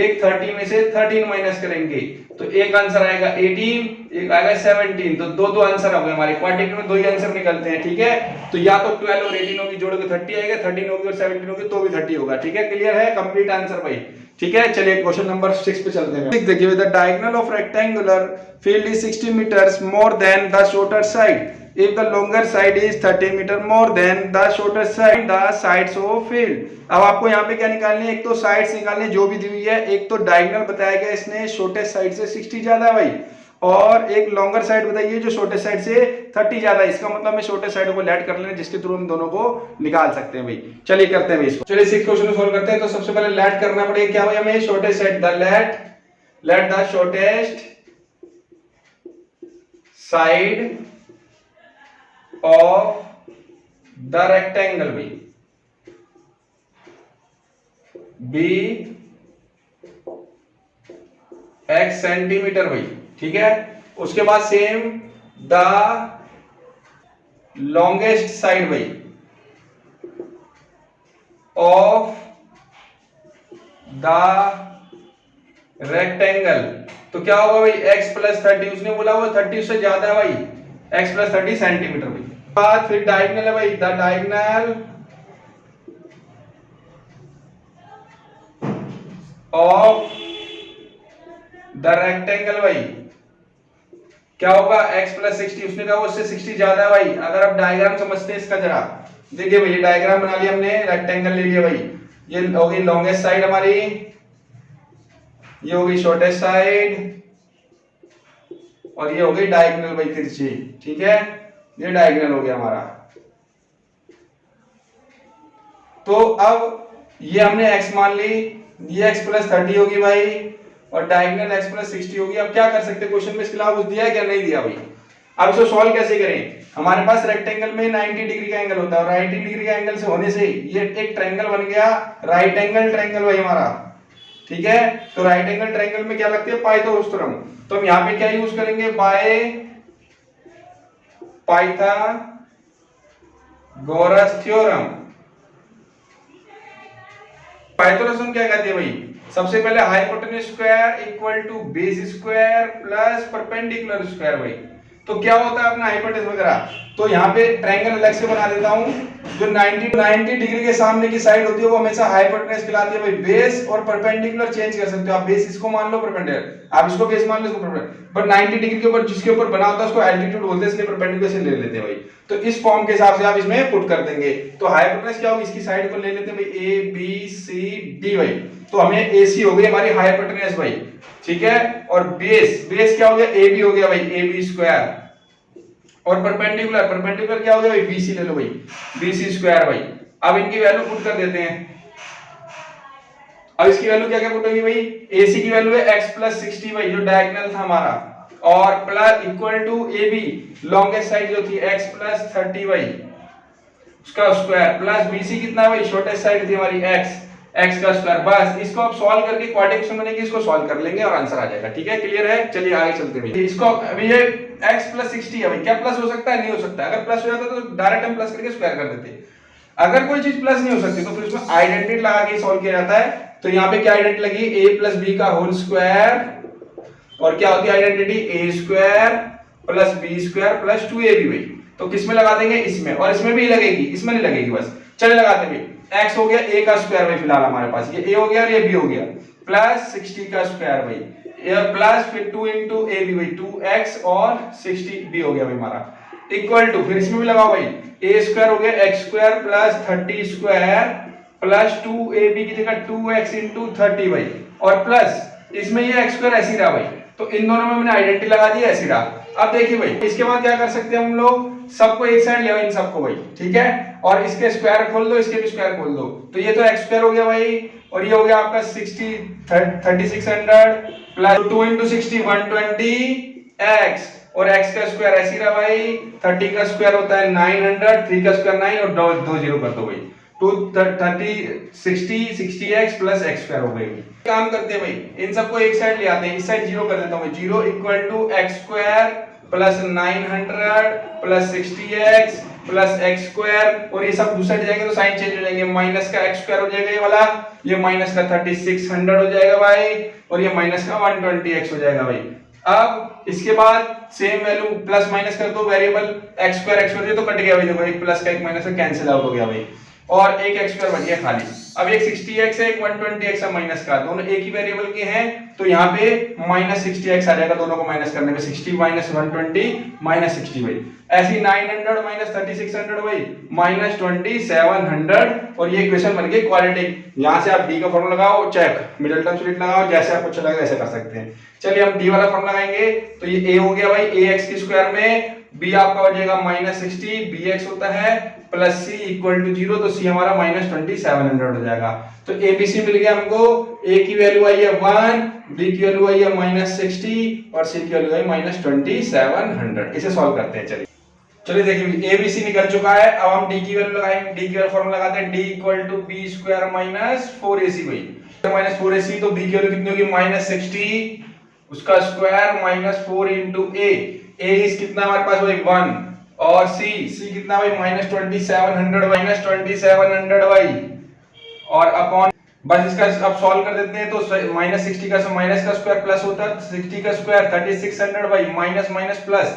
एक 30 में से 13 माइनस करेंगे, तो एक आंसर आएगा 18, एक आएगा 17, तो दो आंसर हो गए हमारे, क्वाड्रेटिक में दो ही आंसर निकलते हैं। ठीक है, तो या तो 12 और 18 होगी जोड़ के 30 आएगा, 13 होगी और 17 होगी तो भी 30 होगा। ठीक है, क्लियर है, कंप्लीट आंसर भाई। ठीक है, चलिए क्वेश्चन नंबर 6 पे चलते हैं। देखिए the diagonal of rectangular field is 60 metres more than the shorter side if the longer side is 30 metre more than the shorter side the sides of field। अब आपको यहाँ पे क्या निकालनी है, एक तो साइड्स निकालनी जो भी दी हुई है, एक तो डायगोनल बताया गया इसने शॉर्टेस्ट साइड से 60 ज्यादा है भाई, और एक लॉन्गर साइड बताइए जो शॉर्टेस्ट साइड से 30 ज्यादा है, इसका मतलब मैं शॉर्टेस्ट साइड को लेट कर लेना जिसके थ्रू हम दोनों को निकाल सकते हैं भाई। चलिए करते हैं भाई इसको, चलिए इस क्वेश्चन को सॉल्व करते हैं। तो सबसे पहले लेट करना पड़ेगा क्या भाई हमें, shortest side, the let the shortest side of the rectangle be x centimetre भाई। ठीक है, उसके बाद सेम द लॉन्गेस्ट साइड भाई ऑफ द रेक्टेंगल, तो क्या होगा भाई x प्लस 30, उसने बोला वो 30 उससे ज्यादा है भाई, x प्लस 30 सेंटीमीटर भाई। बाद फिर डायगोनल है भाई, the diagonal of the rectangle भाई क्या होगा x प्लस 60, उसने कहा वो उससे 60 ज्यादा है भाई। अगर आप डायग्राम समझते हैं इसका जरा देखिए भाई, डायग्राम बना लिया हमने, रेक्टेंगल ले लिया भाई, ये होगी लॉन्गेस्ट साइड हमारी, ये होगी शॉर्टेस्ट साइड, और ये हो गई डायगोनल भाई तिरछी। ठीक है, ये डायगोनल हो गया हमारा। तो अब ये हमने x मान ली, ये x प्लस 30 होगी भाई, और डायगोनल x प्लस 60 होगी। अब क्या कर सकते हैं, क्वेश्चन में इसके अलावा कुछ दिया है क्या, नहीं दिया भाई। अब इसको सॉल्व कैसे करें, हमारे पास रेक्टेंगल में 90 डिग्री का एंगल होता है, और 90 डिग्री का एंगल से होने से ये एक ट्रायंगल बन गया, राइट एंगल ट्रायंगल भाई हमारा। ठीक है, तो राइट एंगल ट्रायंगल में क्या लगती है, पाइथागोरस, तो हम यहाँ पे क्या यूज करेंगे, बाय पाइथागोरस थ्योरम। पाइथागोरस क्या कहते हैं भाई, सबसे पहले hypotenuse square equal to base square plus perpendicular square भाई। तो क्या होता है अपना हाइपोटेन्यूज वगैरह, तो यहाँ पे ट्रायंगल अलग से बना देता हूँ। जो 90 डिग्री के सामने की साइड होती है वो हमेशा हाइपोटेन्यूज कहलाती है भाई। बेस और परपेंडिकुलर चेंज कर सकते हो आप, बेस इसको मान लो, परपेंडिकुलर आप इसको बेस मान लो, इसको परपेंडिकुलर, पर 90 डिग्री के ऊपर जिसके ऊपर बना होता है उसको एल्टीट्यूड बोलते हैं, इसलिए परपेंडिकुलर से ले लेते हैं भाई। तो इस फॉर्म के हिसाब से आप इसमें पुट कर देंगे। तो हाइपोटेन्यूज क्या होगी, इसकी साइड को ले लेते हैं भाई ए बी सी डी भाई। तो हमें एसी हो गई हमारी हाइपोटेन्यूज भाई, ठीक है। और बेस क्या हो गया, ए बी हो गया भाई, ए बी स्क्वायर। और परपेंडिकुलर क्या हो गया भाई, बीसी ले लो भाई, बीसी स्क्वायर भाई। अब इनकी वैल्यू पुट कर देते हैं। अब इसकी वैल्यू क्या क्या पुट होगी भाई, AC की वैल्यू है x प्लस 60 भाई, जो डायगोनल था हमारा, और plus equal to AB longest side जो थी x प्लस 30 भाई, उसका स्क्वायर, प्लस BC कितना भाई, शॉर्टेस्ट साइड थी हमारी x का स्क्वायर। बस इसको आप सॉल्व करके क्वाड्रेटिक बनेगी, इसको सॉल्व कर लेंगे और आंसर आ जाएगा। ठीक है, क्लियर है। चलिए आगे चलते हैं भाई। इसको अभी ये x प्लस 60 है भाई, क्या प्लस हो सकता है, नहीं हो सकता। अगर प्लस हो जाता तो डायरेक्ट हम प्लस करके स्क्वायर कर देते। अगर कोई चीज प्लस नहीं हो सकती तो फिर उसमें आइडेंटिटी लगा के सॉल्व किया जाता है। तो यहाँ पे क्या आइडेंटिटी लगी, a प्लस बी का होल स्क्वायर, और क्या होती है identity, a square plus b square plus 2ab भाई। तो किस में लगा देंगे, इसमें, और इसमें भी लगेगी, इसमें नहीं लगेगी। बस चलिए लगाते हैं भाई। x हो गया a का स्क्वायर भाई, फिलहाल हमारे पास ये a हो गया और ये b हो गया, प्लस 60 का स्क्वायर भाई, ये प्लस फिर 2 into ab भाई, 2x और 60b हो गया भाई हमारा, इक्वल टू, फिर इसमें भी लगाओ भाई, a स्क्वायर हो गया x square plus 30 square plus 2ab की जगह 2x into 30 भाई, और प्लस इसमें ये x स्क्वायर ऐसी रहा भाई। तो इन दोनों में मैंने आइडेंटिटी लगा दी, ऐसी रहा। अब देखिए भाई, इसके बाद क्या कर सकते हैं हम लोग, सबको एक साइड ले आओ, इन सबको भाई, ठीक है, और इसके स्क्वायर खोल दो, इसके भी स्क्वायर खोल दो। तो ये तो x स्क्वायर हो गया भाई, और ये हो गया आपका 3600 प्लस 2 into 60 120x, और x का स्क्वायर ऐसी रहा भाई, 30 का स्क्वायर होता है 900, 3 का स्क्वायर 9 और 2 जीरो कर दो भाई, 60x प्लस x स्क्वायर हो गई। काम करते हैं भाई, इन सबको एक साइड ले आते हैं, इस साइड जीरो कर देता हूं मैं, 0 equal to x square plus 900 plus 60x plus x square, और ये सब दूसरे साइड जाएंगे तो साइन चेंज हो जाएंगे, माइनस का x स्क्वायर हो जाएगा ये वाला, ये माइनस का 3600 हो जाएगा भाई, और ये माइनस का 120x हो जाएगा भाई। अब इसके बाद सेम वैल्यू प्लस माइनस कर दो, वेरिएबल x स्क्वायर तो कट गया भाई, देखो एक प्लस का एक माइनस का कैंसिल आउट हो गया भाई, और एक x स्क्वायर बच गया खाली। अब एक 60x है, एक 120x है माइनस का, दोनों एक ही वेरिएबल के हैं, तो यहाँ पे माइनस 60x आ जाएगा, दोनों को माइनस करने में 60 माइनस 120 माइनस 60 भाई। ऐसी 900 माइनस 3600 भाई माइनस 2700, और ये इक्वेशन बन गई क्वाड्रेटिक। यहाँ से आप d का फॉर्मूला लगाओ, चेक मिडिल टर्म स्प्लिट लगाओ, जैसे आपको अच्छा लगे वैसे कर सकते हैं। चलिए हम d वाला फॉर्मूला लगाएंगे, तो ये a हो गया भाई ax के स्क्वायर में, b आपका हो जाएगा माइनस 60, bx होता है प्लस c इक्वल टू 0, तो c हमारा माइनस 2700 हो जाएगा। तो abc मिल गया हमको, a की वैल्यू आई है 1, b की वैल्यू आई है माइनस 60, और c की वैल्यू आई माइनस 2700। इसे सॉल्व करते हैं। चलिए देखिए abc निकल चुका है। अब हम d की वैल्यू लगाएंगे, d की वैल्यू फॉर्मूला लगाते हैं, d equal to b square minus 4ac भाई, माइनस 4ac, तो b की वैल्यू कितनी होगी, माइनस 60, उसका स्क्वायर माइनस 4 इंटू a इस कितना हमारे पास भाई 1, और c कितना भाई माइनस 2700 भाई, और अपॉन, बस इसका अब सॉल्व कर देते हैं। तो माइनस 60 का माइनस का स्क्वायर प्लस होता है 60 का स्क्वायर 3600 भाई, माइनस माइनस प्लस,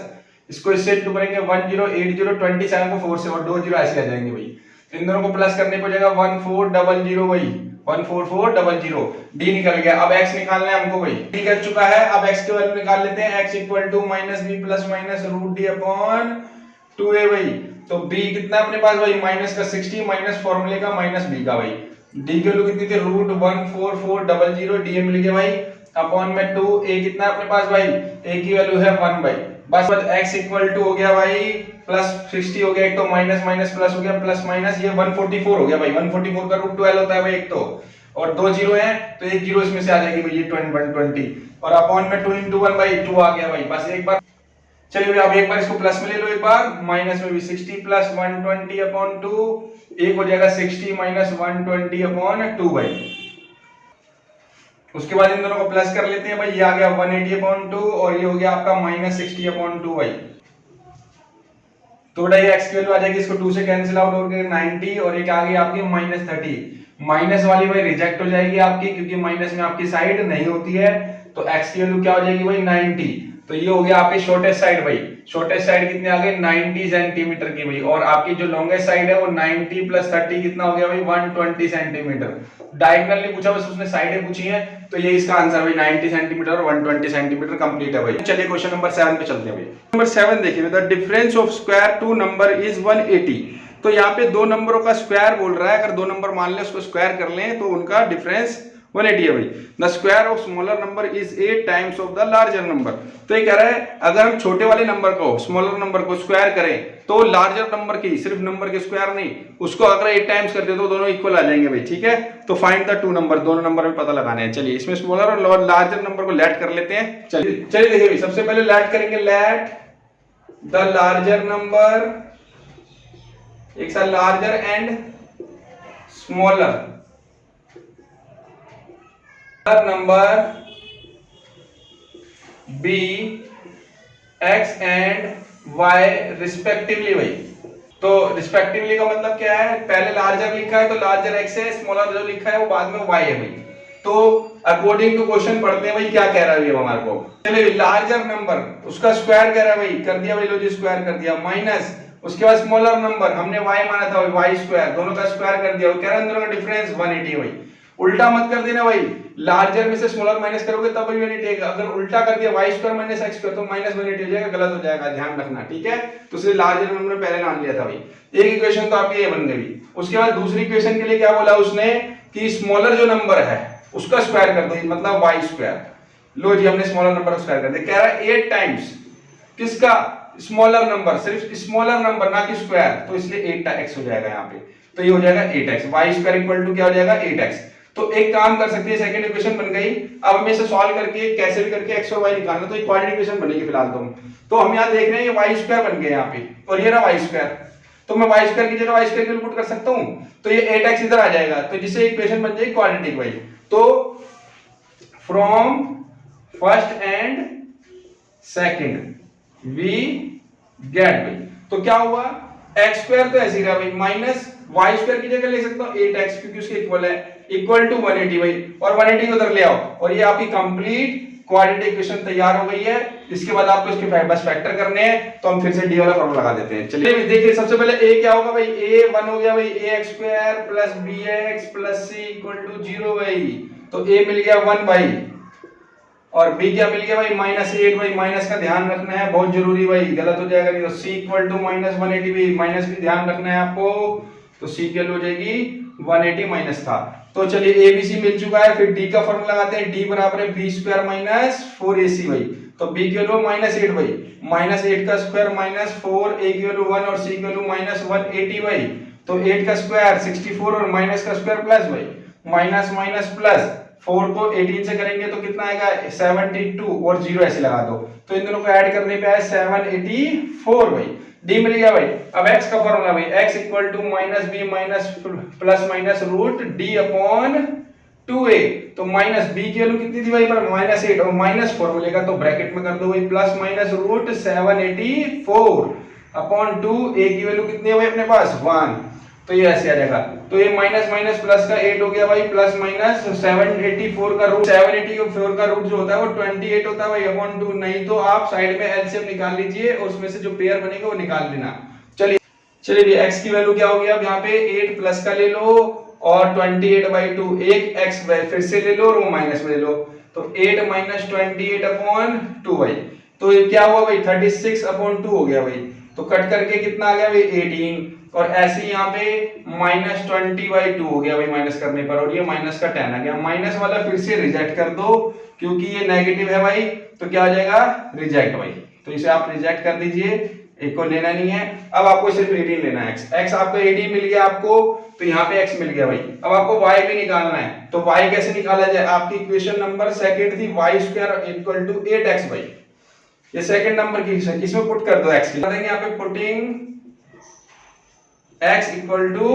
इसको इससे टू करेंगे 1080 27 को 4 से, और 2 जीरो ऐसे आ जाएंगे भाई। तो इन दोनों को प्लस करने पे जाएगा 1400 भाई, 14400, d निकल गया। अब x निकालना है हमको भाई, d निकल चुका है। अब x की वैल्यू निकाल लेते हैं, x equal to minus b plus minus root d upon 2a भाई। तो b कितना अपने पास भाई, माइनस का 60 माइनस फॉर्मूले का माइनस b का भाई, d की वैल्यू कितनी थी, रूट 14400, d मिल गया भाई, अपॉन में 2, a कितना अपने पास भाई, a की वैल्यू है 1 भाई। बस x इक्वल टू हो गया भाई प्लस 60 हो गया, एक तो माइनस माइनस प्लस हो गया, प्लस माइनस ये 144 हो गया भाई, 144 का रूट 12 होता है भाई एक तो, और 2 जीरो है तो एक जीरो इसमें से आ जाएगी भाई, ये 120, और अपॉन में 2 into 1 भाई 2 आ गया भाई। बस एक बार, चलिए भाई अब एक बार इसको प्लस में ले लो, एक बार माइनस में भी 60 प्लस 120 अपॉन 2, एक हो जाएगा 60 माइनस 120 अपॉन 2 भाई। उसके बाद इन दोनों को प्लस कर लेते हैं भाई, ये आ गया 180 अपॉन 2, और ये हो गया आपका माइनस 60 अपॉन 2 भाई। तो बेटा ये x की वैल्यू आ जाएगी, इसको 2 से कैंसिल आउट हो गया 90, और एक आ गई आपकी माइनस 30, माइनस वाली भाई रिजेक्ट हो जाएगी आपकी, क्योंकि माइनस में आपकी साइड नहीं होती है। तो x की वैल्यू क्या हो जाएगी भाई 90। तो ये हो गया आपकी शॉर्टेस्ट साइड भाई। शॉर्टेस्ट साइड कितने आ गए 90 सेंटीमीटर की भाई, और आपकी जो लॉन्गेस्ट साइड है वो 90 प्लस 30 कितना हो गया भाई 120 सेंटीमीटर। डायगोनल नहीं पूछा, बस उसने साइडें पूछी हैं, तो ये इसका आंसर भाई 90 सेंटीमीटर और 120 सेंटीमीटर कंप्लीट है भाई। चलिए क्वेश्चन नंबर 7 पे चलते हैं भाई। नंबर 7 देखिए, the difference of square two number is 180। तो यहाँ पे दो नंबरों का स्क्वायर बोल रहा है, अगर दो नंबर मान ले उसको स्क्वायर कर लें तो उनका डिफरेंस 180 है भाई। The square of smaller number is 8 times of the larger number. तो ये कह रहा है अगर हम छोटे वाले नंबर को, स्मॉलर नंबर को स्क्वायर करें तो लार्जर नंबर की, सिर्फ नंबर के स्क्वायर नहीं, उसको अगर 8 टाइम्स कर दे तो दोनों इक्वल आ जाएंगे भाई। ठीक है, तो फाइंड द टू नंबर, दोनों नंबर में पता लगाने हैं। चलिए इसमें स्मॉलर और लार्जर नंबर को लेट कर लेते हैं। चलिए देखिए भाई, सबसे पहले लेट करेंगे, लेट द लार्जर नंबर, एक साथ larger and smaller number be x and y respectively भाई। तो रिस्पेक्टिवली का मतलब क्या है, पहले लार्जर लिखा है तो लार्जर एक्स है, स्मॉलर जो लिखा है वो बाद में वाई है भाई। तो अकॉर्डिंग टू क्वेश्चन पढ़ते हैं भाई क्या कह रहा है ये हमारे को। चलिए लार्जर नंबर उसका स्क्वायर कह रहा है भाई, कर दिया भाई, लो जी स्क्वायर कर दिया, माइनस उसके बाद स्मॉलर नंबर हमने y माना था, y स्क्वायर, दोनों का स्क्वायर कर दिया, वो कह रहा है दोनों का डिफरेंस 180 भाई। उल्टा मत कर देना भाई, लार्जर में से स्मॉलर माइनस करोगे तब भी 180 आएगा, अगर उल्टा कर दिया y square minus x square तो माइनस 180 हो जाएगा, गलत हो जाएगा, ध्यान रखना। ठीक है, तो इसलिए लार्जर नंबर ने पहले मान लिया था भाई। एक इक्वेशन तो आपकी ये बन गई। उसके बाद दूसरी इक्वेशन के लिए क्या बोला उसने कि स्मॉलर जो नंबर है उसका स्क्वायर कर दो, मतलब y स्क्वायर। लो जी हमने स्मॉलर नंबर का स्क्वायर कर दिया, कह रहा है 8 टाइम्स किसका, स्मॉलर नंबर, सिर्फ स्मॉलर नंबर ना कि स्क्वायर, तो इसलिए 8x हो जाएगा यहाँ पे। तो ये हो जाएगा 8x, y square equal to क्या हो जाएगा 8x। तो एक काम कर सकते हैं, सेकंड इक्वेशन बन गई। अब हमें इसे सॉल्व करके कैसे भी करके x और y निकालना, तो इक्वालिटी इक्वेशन बनेगी फिलहाल। तो हम यहाँ देख रहे हैं ये y स्क्वायर बन गया यहाँ पे, और ये रहा y स्क्वायर। तो मैं y स्क्वायर की जगह y स्क्वायर पुट कर सकता हूँ, तो ये 8x इधर आ जाएगा, तो जिससे इक्वेशन बन जाएगी क्वाड्रेटिक भाई। तो from first and second we get भाई, तो क्या हुआ x स्क्वायर तो ऐसे ही रहा भाई, माइनस y स्क्वायर की जगह ले सकता हूं 8x क्योंकि उसके इक्वल है, इक्वल टू 180 भाई, और 180 को उधर ले आओ, और ये आपकी कंप्लीट क्वाड्रेटिक इक्वेशन तैयार हो गई है। इसके बाद आपको इसके बस फैक्टर करने हैं, तो हम फिर से डी वाला फॉर्मूला लगा देते हैं। चलिए देखिए, सबसे पहले a क्या होगा भाई, a 1 हो गया भाई, ax square plus bx plus c equal to 0 भाई। तो a मिल गया 1 भाई, और b क्या मिल गया भाई -8 भाई, माइनस का ध्यान रखना है, बहुत जरूरी भाई, गलत हो जाएगा नहीं। तो c इक्वल टू -180 भाई, माइनस भी ध्यान रखना है आपको, तो c की वैल्यू हो जाएगी 180 माइनस था। तो चलिए a b c मिल चुका है, फिर d का फॉर्मूला लगाते हैं, d बराबर है b स्क्वायर माइनस 4ac भाई। तो b की वैल्यू -8 भाई, -8 का स्क्वायर -4, a की वैल्यू 1 और c की वैल्यू -180 भाई। तो 8 का स्क्वायर 64 और माइनस का स्क्वायर प्लस भाई, माइनस माइनस प्लस, 4 को 18 से करेंगे तो कितना आएगा 72, और 0 ऐसे लगा दो, तो इन दोनों को ऐड करने पे आया 784 भाई। d मिल गया भाई। अब x का फॉर्मूला भाई, x equal to minus b minus plus minus root d upon 2a। तो माइनस b की वैल्यू कितनी थी भाई पर -8, और माइनस फॉर्मूले का तो ब्रैकेट में कर दो भाई, plus minus root 784 upon 2, a की वैल्यू कितनी है भाई अपने पास 1, तो ये ऐसे आ जाएगा। तो ये माइनस माइनस प्लस का 8 हो गया भाई, प्लस माइनस 784 का रूट, 784 का रूट जो होता है वो 28 होता है भाई अपॉन 2। नहीं तो आप साइड में एलसीएम निकाल लीजिए और उसमें से जो पेयर बनेगा वो निकाल लेना। चलिए x की वैल्यू क्या हो गया, अब यहाँ पे 8 प्लस का ले लो और 28/2, एक x फिर से ले लो और वो माइनस में ले लो, तो 8 माइनस 28 अपॉन 2 भाई। तो ये क्या हुआ भाई 36 अपॉन 2 हो गया भाई। तो कट करके कितना आ गया भाई 18, और ऐसे ही यहाँ पे -20/2 हो गया भाई माइनस करने पर, और ये माइनस का 10 आ गया। माइनस वाला फिर से रिजेक्ट कर दो क्योंकि ये नेगेटिव है भाई, तो क्या हो जाएगा रिजेक्ट भाई। तो इसे आप रिजेक्ट कर दीजिए, एक को लेना नहीं है। अब आपको सिर्फ 18 लेना है, x आपको 18 मिल गया आपको, तो यहाँ पे x मिल गया भाई। अब आपको y भी निकालना है, तो y कैसे निकाला जाए, आपकी इक्वेशन नंबर सेकंड थी y square equal to 8x भाई, ये सेकंड नंबर की इक्वेशन, इसमें पुट कर दो x की, देंगे यहाँ पे पुटिंग x इक्वल टू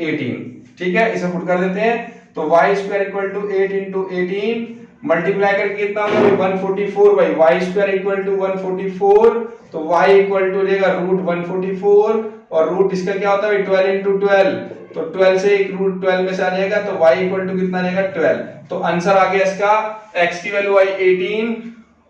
18, ठीक है, इसे पुट कर देते हैं। तो y square equal to 8 into 18 multiply करके कितना होगा 144 भाई, y स्क्वायर इक्वल टू 144, तो y इक्वल टू हो जाएगा रूट 144, और रूट इसका क्या होता है 12 इंटू 12 तो 12 से एक रूट 12 में से आ जाएगा, तो y इक्वल टू कितना रहेगा 12। तो आंसर आ गया इसका x की वैल्यू आई 18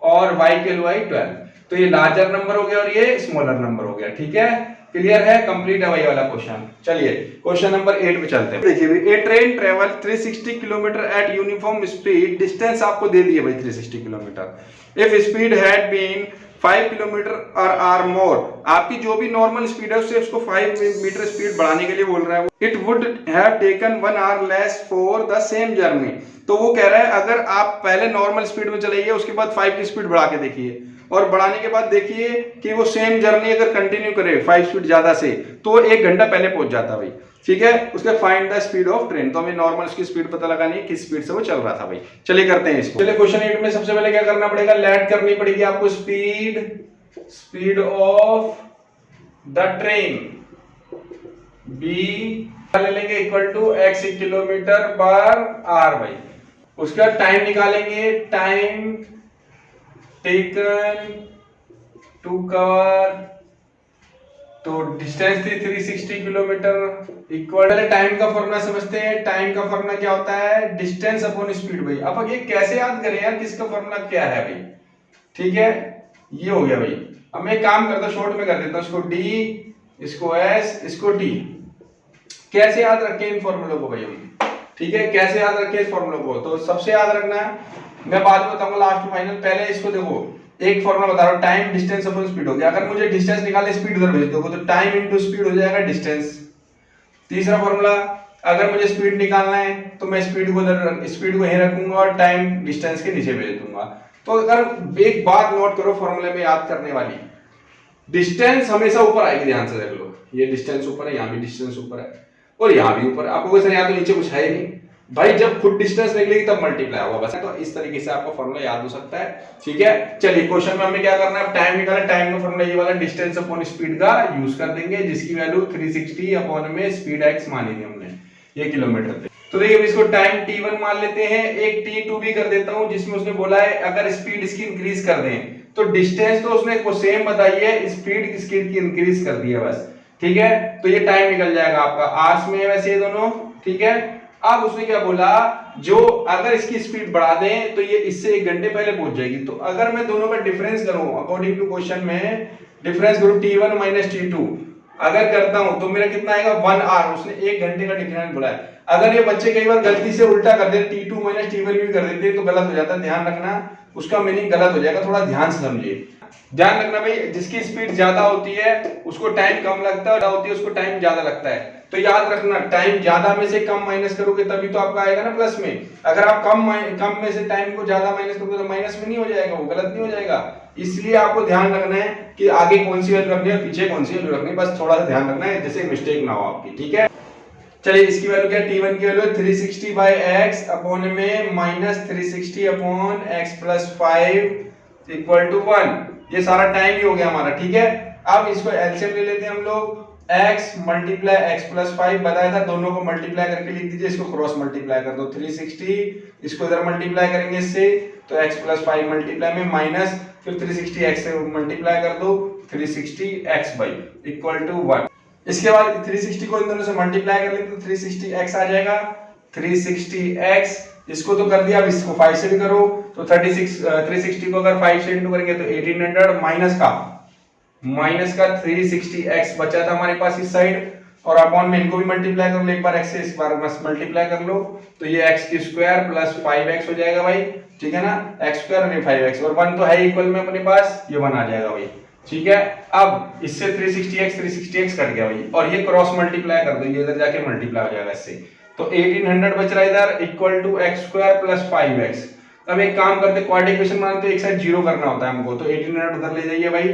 और y की वैल्यू आई 12। तो ये लार्जर नंबर हो गया और ये स्मॉलर नंबर हो गया। ठीक है, क्लियर है, कंप्लीट है वही वाला क्वेश्चन। चलिए क्वेश्चन नंबर 8 पे चलते हैं। देखिए, a train travel 360 kilometre at uniform speed, distance आपको दे दी है भाई 360 kilometre. If speed had been 5 kilometre और आर मोर, आपकी जो भी नॉर्मल स्पीड है उससे उसको 5 मीटर स्पीड बढ़ाने के लिए बोल रहा है। It would have taken 1 hour less for the same journey. तो वो कह रहा है अगर आप पहले नॉर्मल स्पीड में चलाइए, उसके बाद 5 की स्पीड बढ़ा के देखिए, और बढ़ाने के बाद देखिए कि वो सेम जर्नी अगर कंटिन्यू करे 5 स्पीड ज्यादा से, तो 1 घंटा पहले पहुंच जाता भाई। ठीक है, उसके find the speed of train. तो हमें नॉर्मल उसकी स्पीड पता लगानी है, किस स्पीड से वो चल रहा था भाई। चलिए करते हैं इसको। चलिए क्वेश्चन 8 में सबसे पहले क्या करना पड़ेगा, लेट करनी पड़ेगी आपको speed of the train be ले लेंगे equal to x kilometre per hour भाई। उसका टाइम निकालेंगे, टाइम टेकन टू कवर, तो डिस्टेंस थी 360 किलोमीटर इक्वल, पहले टाइम का फॉर्मूला समझते हैं। टाइम का फॉर्मूला क्या होता है, डिस्टेंस अपॉन स्पीड भाई। अब ये कैसे याद करें यार, किसका फॉर्मूला क्या है भाई। ठीक है, ये हो गया भाई। अब मैं काम करता हूं, शॉर्ट में कर देता हूं, इसको डी, इसको एस, इसको टी। कैसे याद रखें इन फॉर्मूलों को भाई हम। ठीक है, कैसे याद रखें इस फॉर्मूलों को, तो सबसे याद रखना है, मैं बाद में बताऊंगा लास्ट में फाइनल। पहले इसको देखो, एक फॉर्मूला बता रहा हूं, टाइम डिस्टेंस अपॉन स्पीड हो गया। अगर मुझे डिस्टेंस निकालने स्पीड उधर भेज दोगे तो टाइम इनटू स्पीड हो जाएगा डिस्टेंस। तीसरा फॉर्मूला, अगर मुझे स्पीड निकालना है तो मैं स्पीड को यहीं रखूंगा और टाइम डिस्टेंस के नीचे भेज दूंगा। तो अगर एक बात नोट करो फॉर्मूले में याद करने वाली, डिस्टेंस हमेशा ऊपर आएगी, ध्यान से देख लो। ये डिस्टेंस ऊपर है, यहाँ भी डिस्टेंस ऊपर है और यहाँ भी ऊपर है। आपको वैसे यहाँ तो नीचे कुछ है नहीं भाई, जब खुद डिस्टेंस निकलेगी तब मल्टीप्लाई होगा बस। तो इस तरीके से आपको फॉर्मूला याद हो सकता है। ठीक है, चलिए क्वेश्चन में हमें क्या करना है, टाइम निकालना। टाइम का फॉर्मूला ये वाला डिस्टेंस अपॉन स्पीड का यूज कर देंगे, जिसकी वैल्यू 360 अपॉन में स्पीड x मानी थी हमने, ये किलोमीटर थे। तो देखिए इसको टाइम t1 मान लेते हैं, एक t2 भी कर देता हूं, जिसमें उसने बोला है अगर स्पीड इसकी इंक्रीज कर दें तो डिस्टेंस तो उसने को सेम बताई है, स्पीड इसकी इंक्रीज कर दी है बस। ठीक है, तो ये टाइम निकल जाएगा आपका आवर्स में वैसे ये दोनों। ठीक है, अब उसने क्या बोला, जो अगर इसकी स्पीड बढ़ा दें तो ये इससे 1 घंटे पहले पहुंच जाएगी। तो अगर मैं दोनों का डिफरेंस करूं अकॉर्डिंग टू क्वेश्चन में, डिफरेंस करूं t1 माइनस t2 अगर करता हूं तो मेरा कितना आएगा 1 आवर। उसने 1 घंटे का डिफरेंस बोला है। अगर ये बच्चे कई बार गलती से उल्टा कर दे, t2 माइनस t1 भी कर देते हैं तो गलत हो जाता है, ध्यान रखना, उसका मीनिंग गलत हो जाएगा, थोड़ा ध्यान से समझिए। ध्यान रखना भाई, जिसकी स्पीड ज्यादा होती है उसको टाइम कम लगता है, और होती है उसको टाइम ज्यादा लगता है। तो याद रखना, टाइम ज्यादा में से कम माइनस करोगे तभी तो आपका आएगा ना प्लस में। अगर आप कम में से टाइम को ज्यादा माइनस करोगे तो माइनस में नहीं हो जाएगा, वो गलत नहीं हो जाएगा। इसलिए आपको ध्यान रखना है कि आगे कौन सी वैल्यू रखनी है, पीछे कौन सी वैल्यू रखनी है, बस थोड़ा सा ध्यान रखना है जैसे मिस्टेक ना हो आपकी। ठीक है, चलिए इसकी वैल्यू क्या है, t1 की वैल्यू 360 बाय x अपॉन में minus 360 upon x plus 5 equal to 1। ये सारा टाइम ही हो गया हमारा। ठीक है, अब इसको एलसीएम ले लेते हैं हम लोग, x मल्टीप्लाई x प्लस 5 बताया था, दोनों को मल्टीप्लाई करके लिख दीजिए, इसको क्रॉस मल्टीप्लाई कर दो 360, इसको इधर मल्टीप्लाई करेंगे इससे तो x प्लस 5 मल्टीप्लाई में माइनस, फिर 360 x से मल्टीप्लाई कर दो 360 x बाई इक्वल टू 1। इसके बाद 360 को इन दोनों से मल्टीप्लाई कर लेते तो 360 x आ जाएगा, 360 x, इसको तो कर दिया, अब इसको 5 से भी करो तो 360 को अगर 5 से इंटू करेंगे तो 1800 माइनस का 360 x बचा था हमारे पास इस साइड, और अपॉन में इनको भी मल्टीप्लाई कर लो, एक बार x से इस बार बस मल्टीप्लाई कर लो तो ये x की स्क्वायर प्लस 5x हो जाएगा भाई। ठीक है ना, x स्क्वायर और ये 5x, और 1 तो है इक्वल में अपने पास, ये 1 आ जाएगा भाई। ठीक है, अब इससे 360x कट गया भाई, और ये क्रॉस मल्टीप्लाई कर दो, ये इधर जाके मल्टीप्लाई हो जाएगा इससे, तो 1800 बच रहा है इधर equal to x square plus 5x। अब एक काम करते, क्वाड्रेटिक इक्वेशन बनाते तो एक साइड 0 करना होता है हमको, तो 1800 उधर ले जाइए भाई,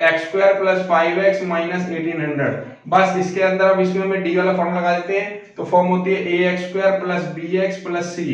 x square plus 5x minus 1800, बस इसके अंदर अब इसमें हमें d वाला फॉर्म लगा देते हैं, तो फॉर्म होती है ax square plus bx plus c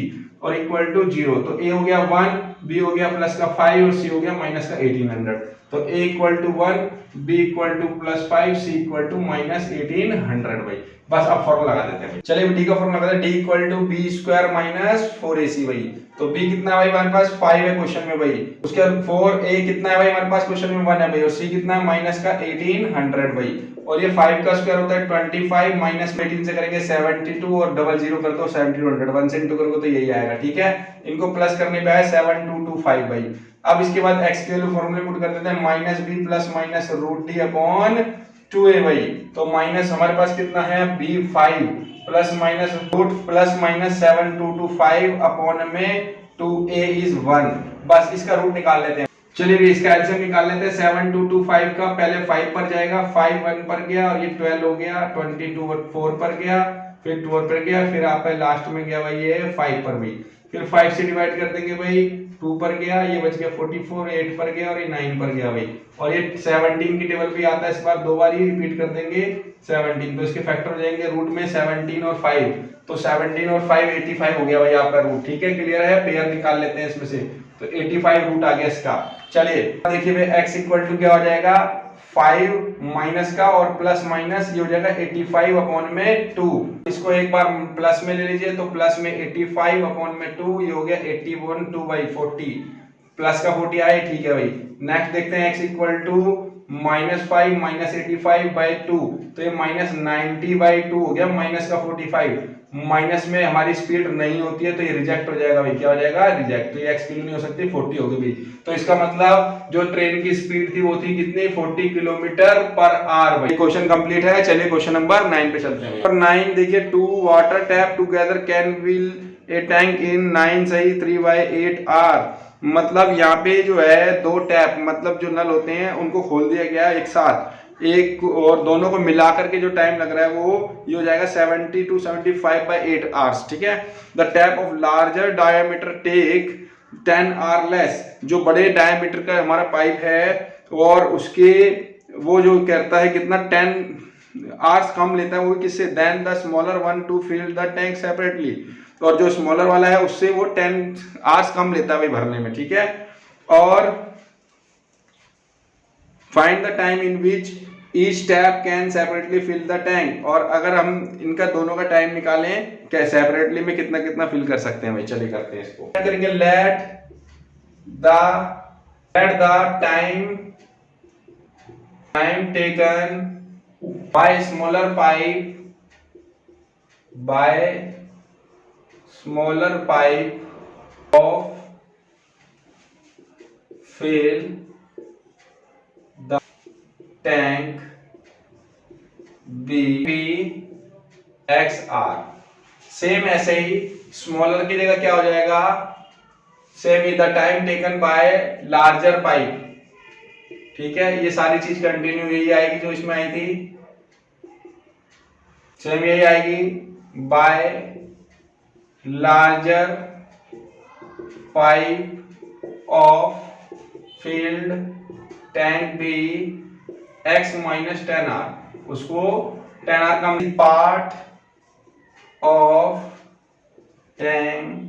और इक्वल टू 0। तो a हो गया 1, b हो गया प्लस का 5 और c हो गया माइनस का 1800। तो a equal to 1, b equal to plus 5, c equal to minus 1800 भाई। बस अब फॉर्मूला लगा देते हैं। चलिए d का फॉर्मूला लगाते हैं, d equal to b square minus 4ac भाई। तो b कितना है भाई हमारे पास 5 है क्वेश्चन में भाई। उसके बाद 4a कितना है भाई हमारे पास क्वेश्चन में 1 है भाई। और c कितना है माइनस का 1800 भाई। और ये 5 का स्क्वायर होता है 25 माइनस 18 से करेंगे 72 और डबल जीरो कर दो 7200 1 से इंटू करोगे तो यही आएगा। ठीक है, इनको प्लस करने पे आया 7225 भाई। अब इसके बाद x के वैल्यू फॉर्मूले पुट कर देते हैं minus b plus minus root d upon 2a भाई। तो माइनस हमारे पास कितना है b5 plus minus root plus minus 7225 upon में 2a इज 1। बस इसका रूट निकाल लेते हैं। चलिए भी इसका एलसीएम निकाल लेते हैं। 7225 का पहले 5 पर जाएगा, 5 1 पर गया और ये 12 हो गया, 22 4 पर गया, फिर 2 पर गया, फिर आपका लास्ट में गया भाई ये 5 पर भी। फिर 5 से डिवाइड कर देंगे भाई, 2 पर गया, ये बच गया 44, 8 पर गया और ये 9 पर गया भाई। और ये 17 की टेबल पे आता है, इस बार दो बार ही रिपीट कर देंगे 17, तो इसके फैक्टर हो जाएंगे रूट में 17 और 5, तो 17 और 5 85 हो गया भाई आपका रूट। ठीक है, क्लियर है। पेयर निकाल लेते हैं इसमें से, तो 85 रूट आ गया इसका। चलिए देखिए भाई x इक्वल टू क्या हो जाएगा 5 माइनस का और प्लस माइनस ये हो जाएगा 85 अपॉन में 2। इसको एक बार प्लस में ले लीजिए, तो प्लस में 85 अपॉन में 2 ये हो गया 81 2 बाई 40 प्लस का 40 आए। ठीक है भाई, नेक्स्ट देखते हैं x equal to minus 5 minus 85 by 2, तो ये माइनस 90 बाई 2 हो गया माइनस का 45। माइनस में हमारी स्पीड नहीं होती है तो ये रिजेक्ट हो जाएगा भाई। क्या हो जाएगा रिजेक्ट, तो ये x की नहीं हो सकती 40 होगी भाई। तो इसका मतलब जो ट्रेन की स्पीड थी वो थी कितनी 40 किलोमीटर पर आवर भाई। क्वेश्चन कंप्लीट है। चलिए क्वेश्चन नंबर 9 पे चलते हैं। 9 देखिए, 2 water tap together can fill a tank in 9 सही 3/8 आवर। मतलब यहाँ पे जो है दो टैप मतलब जो नल होते हैं उनको खोल दिया गया है एक साथ, एक और दोनों को मिला करके जो टाइम लग रहा है वो ये हो जाएगा 70 to 75/8 आवर्स। ठीक है, the tap of larger diameter take 10 hour less. जो बड़े डायमीटर का हमारा पाइप है और उसके वो जो कहता है कितना 10 आवर्स कम लेता है वो किससे, then the smaller one to fill the tank separately. और जो स्मॉलर वाला है उससे वो 10 आवर्स कम लेता है भाई भरने में। ठीक है, और find the time in which each tap can separately fill the tank. और अगर हम इनका दोनों का टाइम निकालें क्या सेपरेटली में कितना कितना फिल कर सकते हैं भाई। चलिए करते हैं इसको। क्या करेंगे, let the time taken by smaller pipe of fill the tank be XR। Same ऐसे ही स्मॉलर की जगह क्या हो जाएगा, same he the time taken by larger pipe. ठीक है, ये सारी चीज कंटिन्यू यही आएगी जो इसमें आई थी, सेम यही आएगी by larger pipe of filled tank be x minus 10R। उसको 10R का part of tank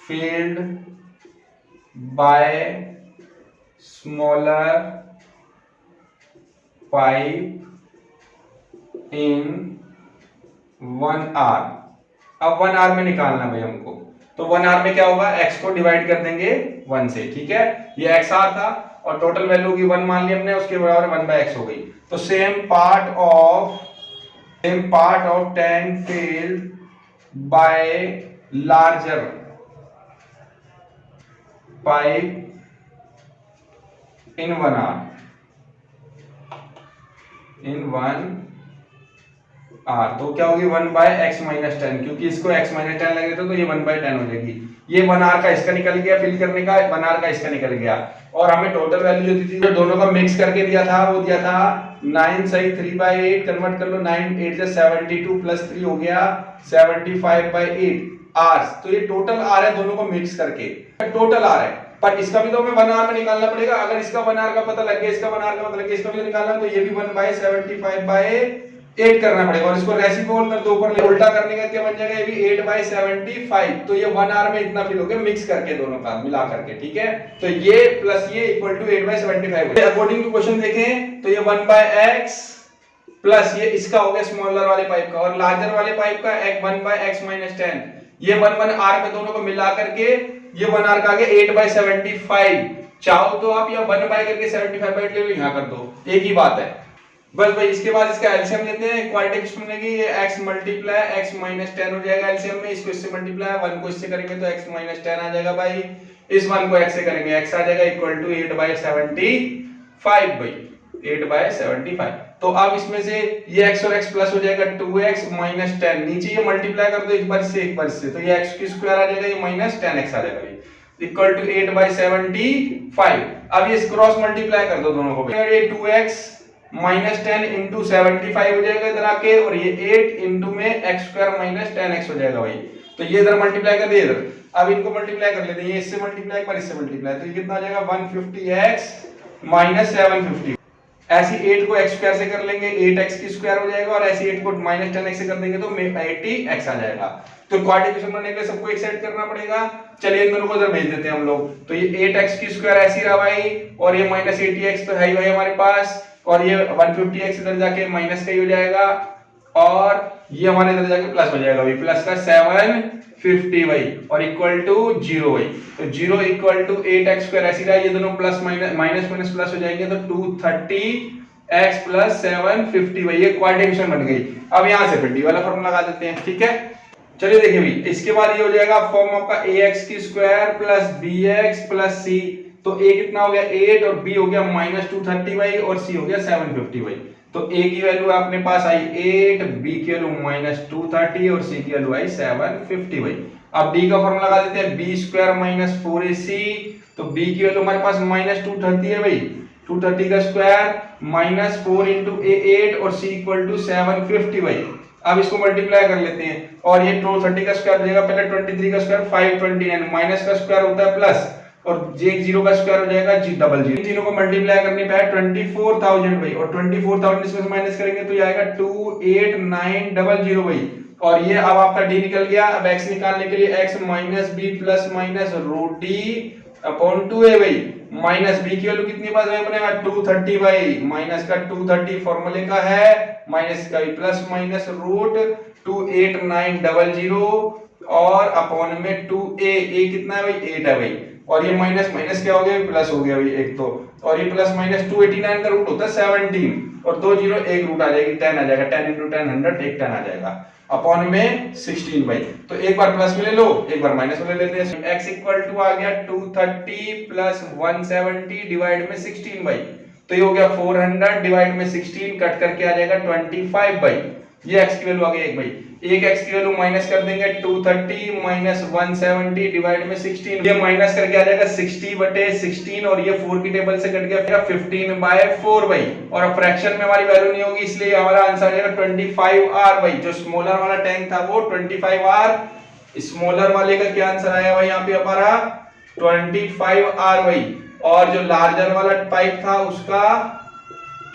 filled by smaller pipe in 1 hour. अब 1 आवर में निकालना भाई हमको, तो 1 आवर में क्या होगा, x को डिवाइड कर देंगे 1 से। ठीक है, ये x आर था और टोटल वैल्यू की 1 मान ली हमने, उसके बराबर 1/x हो गई। तो same part of tank filled by larger pipe in 1 hour तो क्या होगी 1/x माइनस 10, क्योंकि इसको x माइनस 10 लगे तो ये 1/10 हो जाएगी। ये 1 आवर का इसका निकल गया फिल करने का, 1 आवर का इसका निकल गया। और हमें टोटल वैल्यू जो दी थी, जो दोनों का मिक्स करके दिया था वो दिया था 9 सही 3/8 कन्वर्ट कर लो, 9 8 से 72 प्लस 3 हो गया 75/8 आवर्स। तो ये टोटल आर है दोनों को मिक्स करके, टोटल आर है। पर इसका भी तो हमें 1 आवर में निकालना पड़ेगा। अगर इसका 1 आवर का पता लग गया, इसका 1 आवर का पता लग गया, इसका भी तो निकालना, तो ये भी 1/75/8 करना पड़ेगा। और इसको रेसिप्रोकल कर दो ऊपर, उल्टा करने का क्या बन जाएगा, ये भी 8/75। तो ये 1 आवर में इतना फिल हो गया मिक्स करके दोनों का मिला करके। ठीक है, तो ये प्लस ये equal to 8/75। According to question देखें तो ये 1/x प्लस ये इसका हो गया स्मॉलर वाले पाइप का, और लार्जर वाले पाइप का 1/x माइनस 10। ये 1/r में दोनों को मिला करके ये 1r का आ गया 8/75। चाहो तो आप यहाँ 1 बाय करके 75 ले लो, यहाँ कर दो, एक ही बात है बस भाई। इसके बाद इसका एलसीएम लेते हैं, क्वाड्रेटिक किस में बनेगी, ये x मल्टीप्लाई x माइनस 10 हो जाएगा एलसीएम में, इसको इससे मल्टीप्लाई 1 को इससे करेंगे तो x माइनस 10 आ जाएगा भाई, इस 1 को x से करेंगे x आ जाएगा इक्वल टू 8/75 भाई, 8/75। तो अब इसमें से ये x और x प्लस हो जाएगा 2x माइनस 10, नीचे ये मल्टीप्लाई कर दो एक बार से, तो ये x की स्क्वायर आ जाएगा, ये माइनस 10x आ जाएगा भाई, इक्वल टू 8/75। अब ये क्रॉस मल्टीप्लाई कर दो दोनों को, ये 2x माइनस 10 इंटू 75 हो जाएगा इधर आके, और ये 8 इंटू में x स्क्वायर माइनस 10x हो जाएगा भाई। तो ये इधर मल्टीप्लाई कर दिए इधर, अब इनको मल्टीप्लाई कर लेते हैं, ये इससे मल्टीप्लाई एक बार इससे मल्टीप्लाई, तो ये कितना आ जाएगा 150x माइनस 750। ऐसी 8 को x स्क्वायर से कर लेंगे 8x की स्क्वायर हो जाएगा, और ऐसी 8 को माइनस 10x से कर देंगे तो 80x आ जाएगा। तो क्वाड्रेटिक बनने के लिए सबको एक साइड करना पड़ेगा, चलिए इन दोनों को इधर भेज देते हैं हम लोग। तो ये 8x की स्क्वायर ऐसी रहा भाई, और ये माइनस 80x तो है ही भाई हमारे पास, और ये 150x इधर जाके माइनस का ही हो जाएगा, और ये हमारे इधर जाके प्लस हो जाएगा भाई, प्लस का 750 भाई, और इक्वल टू 0 भाई। तो 0 इक्वल टू 8x स्क्वायर ऐसी रहा, ये दोनों प्लस माइनस प्लस हो जाएंगे, तो 230x प्लस 750 भाई, ये क्वाड्रेटिक बन गई। अब यहां से फिर डी वाला फॉर्मूला लगा देते हैं, ठीक है। चलिए देखिए भाई, इसके बाद ये हो जाएगा फॉर्म आपका ax की square plus bx plus c, तो a कितना हो गया 8 और b हो गया माइनस 230 भाई, और c हो गया 750 भाई। तो a की वैल्यू अपने पास आई 8, b की वैल्यू माइनस 230 और c की वैल्यू आई 750 भाई। अब d का फॉर्मूला लगा देते हैं, b स्क्वायर माइनस 4ac, तो b की वैल्यू हमारे पास माइनस 230 है भाई, 230 का स्क्वायर माइनस 4 इंटू 8 और c इक्वल टू 750 भाई। अब इसको मल्टीप्लाई कर लेते हैं, और ये 230 का स्क्वायर हो जाएगा, पहले 23 का स्क्वायर 529, माइनस का स्क्वायर होता है प्लस, और जे 0 का स्क्वायर हो जाएगा जी डबल जीरो, तीनों को मल्टीप्लाई करने पे आया 24,000 भाई, और 24,000 इसमें से माइनस करेंगे तो ये आएगा 28900 भाई। और ये अब आपका डी निकल गया। अब x निकालने के लिए x minus b plus minus root d upon 2 है भाई, माइनस बी की वैल्यू कितनी पास बनेगा 230 भाई, माइनस का 230 फॉर्मूले का है, माइनस का भी प्लस माइनस रूट 28900 और अपॉन में 2a, a कितना है भाई 8 है भाई, और ये माइनस माइनस क्या हो गया प्लस हो गया भाई एक तो, और ये प्लस माइनस 289 का रूट होता है 17, और 2 0 एक रूट आ जाएगी 10 आ जाएगा, 10 इंटू 10 100, एक 10 आ जाएगा अपॉन में 16 भाई। तो एक बार प्लस में ले लो, एक बार माइनस में ले लेते हैं। x इक्वल टू आ गया 230 प्लस 170 डिवाइड में 16 भाई, तो ये हो गया 400 डिवाइड में 16, कट करके आ जाएगा 25 भाई। ये x की वैल्यू आ गई एक भाई, एक x की वैल्यू माइनस कर देंगे 230 माइनस 170 डिवाइड में 16, ये माइनस करके आ जाएगा 60/16, और ये 4 की टेबल से कट गया 15/4 भाई, और फ्रैक्शन में हमारी वैल्यू नहीं होगी, इसलिए हमारा आंसर आ जाएगा 25r भाई। जो स्मॉलर वाला टैंक था वो 25r, स्मॉलर वाले का क्या आंसर आया भाई यहाँ पे हमारा 25r भाई, और जो लार्जर वाला पाइप था उसका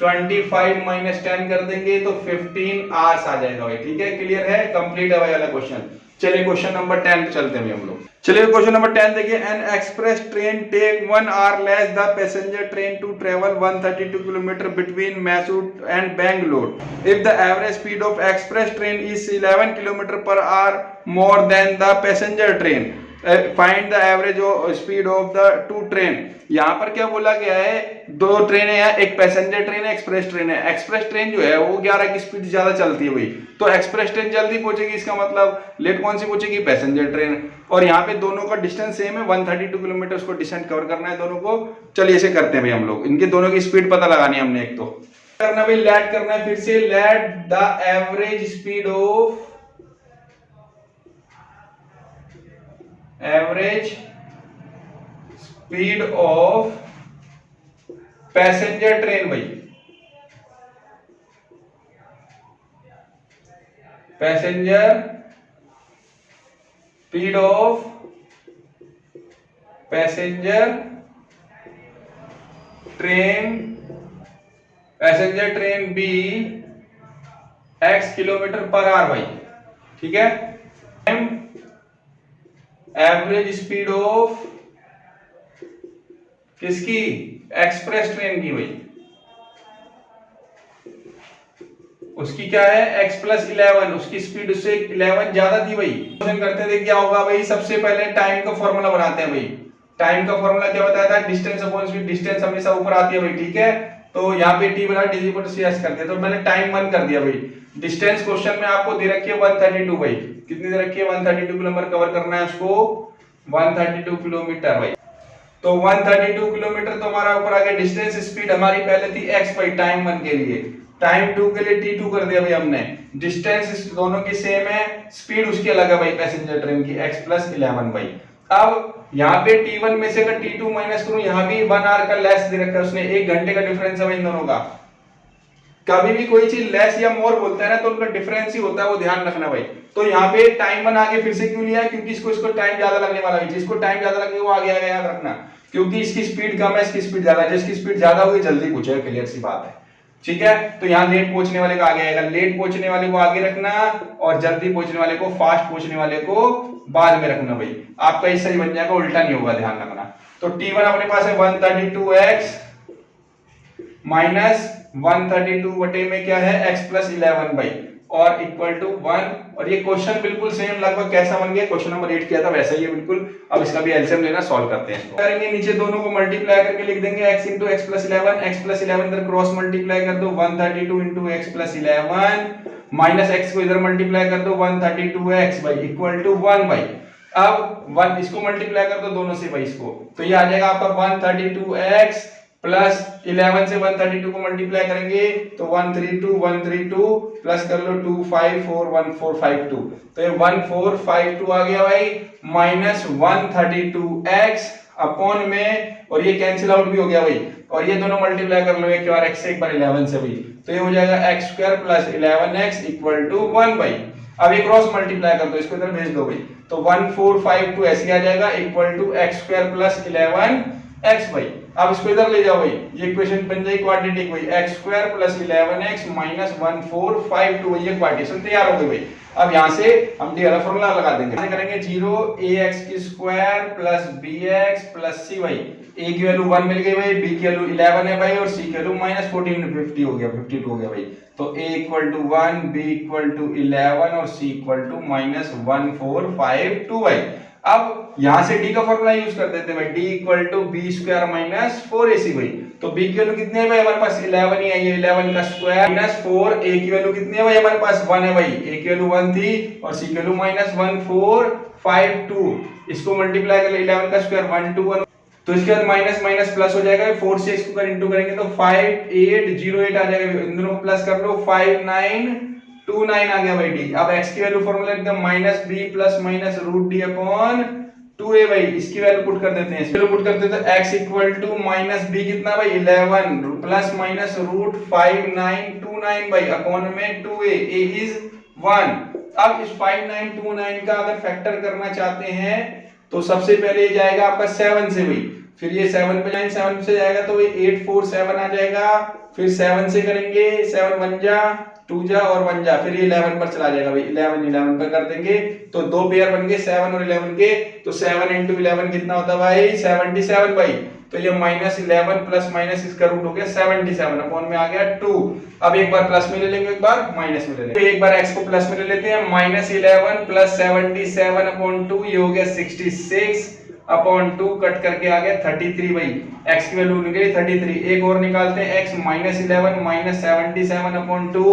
25 माइनस 10 कर देंगे तो 15 आवर्स आ जाएगा भाई, ठीक है। क्लियर है, कंप्लीट है भाई वाला क्वेश्चन। चलिए क्वेश्चन नंबर 10 पे चलते हैं हम लोग। चलिए क्वेश्चन नंबर 10 देखिए, an express train take 1 hour less the passenger train to travel 132 kilometre between Mysore and Bangalore if the average speed of express train is 11 kilometre per hour more than the passenger train, find the average speed of the two train. यहाँ पर क्या बोला गया है, दो ट्रेनें हैं, एक पैसेंजर ट्रेन है, एक्सप्रेस ट्रेन है। एक्सप्रेस ट्रेन जो है वो 11 की स्पीड ज्यादा चलती है भाई, तो एक्सप्रेस ट्रेन जल्दी पहुंचेगी, इसका मतलब लेट कौन सी पहुंचेगी, पैसेंजर ट्रेन। और यहाँ पे दोनों का डिस्टेंस सेम है, 132 किलोमीटर को डिस्टेंस कवर करना है दोनों को। चलिए इसे करते हैं भाई हम लोग, इनके दोनों की स्पीड पता लगानी है हमने। एक तो करना भाई लेट करना है, फिर से let the average speed of passenger train भाई, passenger speed of passenger train be x kilometre per hour भाई, ठीक है। एवरेज स्पीड ऑफ किसकी, एक्सप्रेस ट्रेन की भाई, उसकी क्या है x प्लस 11, उसकी स्पीड उससे 11 ज्यादा थी भाई। क्वेश्चन करते थे क्या होगा भाई, सबसे पहले टाइम का फॉर्मूला बनाते हैं भाई। टाइम का फॉर्मूला क्या बताया था, डिस्टेंस अपॉन स्पीड, डिस्टेंस हमेशा ऊपर आती है भाई, ठीक है। तो यहाँ पे t बना d equal to c s कर दिया, तो मैंने टाइम 1 कर दिया भाई। डिस्टेंस क्वेश्चन में आपको दे रखी है 132 भाई, कितनी दे रखी है 132 किलोमीटर कवर करना है उसको, 132 किलोमीटर भाई। तो 132 किलोमीटर तो हमारा ऊपर आ गया डिस्टेंस, स्पीड हमारी पहले थी x भाई टाइम 1 के लिए, टाइम 2 के लिए t2 कर दिया भाई हमने। डिस्टेंस इस दोनों की सेम है, स्पीड उसकी अलग है भाई पैसेंजर ट्रेन की, x प्लस 11 भाई। अब यहाँ पे t1 में से अगर t2 माइनस करूं, यहाँ भी 1 आवर का लेस दे रखा है उसने, 1 घंटे का डिफरेंस है भाई इन दोनों का। कभी भी कोई चीज लेस या मोर बोलता है ना तो उनका डिफरेंस ही होता है, वो ध्यान रखना भाई। तो यहाँ पे टाइम 1 आगे फिर से क्यों लिया है, क्योंकि इसको टाइम ज्यादा लगने वाला है, जिसको टाइम ज्यादा लगेगा वो आगे आएगा, याद रखना। क्योंकि इसकी स्पीड कम है, इसकी स्पीड ज्यादा है, जिसकी स्पीड ज्यादा होगी जल्दी पूछेगा, क्लियर सी बात है, ठीक है। तो यहाँ लेट पहुंचने वाले का आगे आएगा, लेट पहुंचने वाले को आगे रखना और जल्दी पहुंचने वाले को, फास्ट पहुंचने वाले को बाद में रखना भाई। आपका ही सही बन जाएगा, उल्टा नहीं होगा, ध्यान रखना। तो t1 अपने पास है 132x माइनस 132 बटे में क्या है x प्लस 11 भाई, और इक्वल टू 1। और ये क्वेश्चन बिल्कुल सेम लगभग कैसा बन गया, क्वेश्चन नंबर 8 किया था वैसा ही है बिल्कुल। अब इसका भी एलसीएम लेना, सॉल्व करते हैं। करेंगे नीचे दोनों को मल्टीप्लाई करके लिख देंगे x into x plus 11, x plus 11 इधर क्रॉस मल्टीप्लाई कर दो 132 into x plus 11 minus x को इधर मल्टीप्लाई कर दो 132x भाई इक्वल टू 1 भाई। अब 1 इसको मल्टीप्लाई कर दो दोनों से भाई इसको, तो ये आ जाएगा आपका 132x प्लस 11 से 132 को मल्टीप्लाई करेंगे तो 132 प्लस कर लो 2541452, तो ये 1452 आ गया भाई, माइनस 132x अपॉन में, और ये कैंसिल आउट भी हो गया भाई, और ये दोनों मल्टीप्लाई कर लो एक बार x से एक बार 11 से भाई, तो ये हो जाएगा x square plus 11x equal to 1 भाई। अब ये क्रॉस मल्टीप्लाई कर दो, इसको इधर भेज दो भाई, तो 1452 ऐसे आ जाएगा equal to x square plus 11x भाई। अब इसको इधर ले जाओ भाई, ये इक्वेशन बन जाएगी क्वाड्रेटिक भाई, x square plus 11x minus 1452, ये क्वाड्रेटिक तैयार हो गई भाई। अब यहाँ से हम डी वाला फॉर्मूला लगा देंगे, करेंगे 0ax की square plus bx plus c भाई, a की वैल्यू 1 मिल गई भाई, b की वैल्यू 11 है भाई, और c की वैल्यू माइनस 14 50 हो गया, 52 हो गया भाई। तो a equal to 1, b equal to 11 और c इक्वल टू माइनस 1452 भाई। अब यहां से d का फॉर्मूला यूज कर देते हैं भाई, d equal to b square minus 4ac भाई। तो b की वैल्यू कितनी है भाई, हमारे पास 11 ही है, ये 11 का स्क्वायर माइनस 4, a की वैल्यू कितनी है भाई, हमारे पास 1 है भाई, a की वैल्यू 1 थी और c की वैल्यू माइनस 1452, इसको मल्टीप्लाई कर ले 11 का स्क्वायर 121, तो इसके बाद माइनस माइनस प्लस हो जाएगा, 4 से इसको कर इंटू करेंगे तो 5808 आ जाएगा, इन दोनों को प्लस कर लो 5929 आ गया भाई d। अब x की वैल्यू फॉर्मूला एकदम minus b plus minus root d upon 2a भाई, इसकी वैल्यू पुट कर देते हैं, इसकी वैल्यू पुट करते हैं तो x equal to minus b कितना भाई 11 प्लस माइनस रूट 5929 भाई अपॉन में 2a, a इज 1। अब इस 5929 का अगर फैक्टर करना चाहते हैं तो सबसे पहले ये जाएगा आपका 7 से भाई, फिर ये 7 पे 7 से जाएगा तो ये 847 आ जाएगा, फिर 7 से करेंगे 7 1 जा 2 जा और 1 जा, फिर ये 11 पर चला जाएगा भाई, 11 पर कर देंगे तो दो पेयर बन गए 7 और 11 के, तो 7 इंटू 11 कितना होता है भाई 77 भाई। तो ये माइनस 11 प्लस माइनस इसका रूट हो गया 77 अपॉन में आ गया 2। अब एक बार प्लस में ले लेंगे, एक बार माइनस में ले लेंगे, तो एक बार x को प्लस में ले लेते हैं, माइनस 11 प्लस 77 अपॉन 2, ये हो गया 66 अपॉन 2, कट करके आ गया 33 भाई, x की वैल्यू निकली 33। एक और निकालते हैं x minus 11 minus 77 upon 2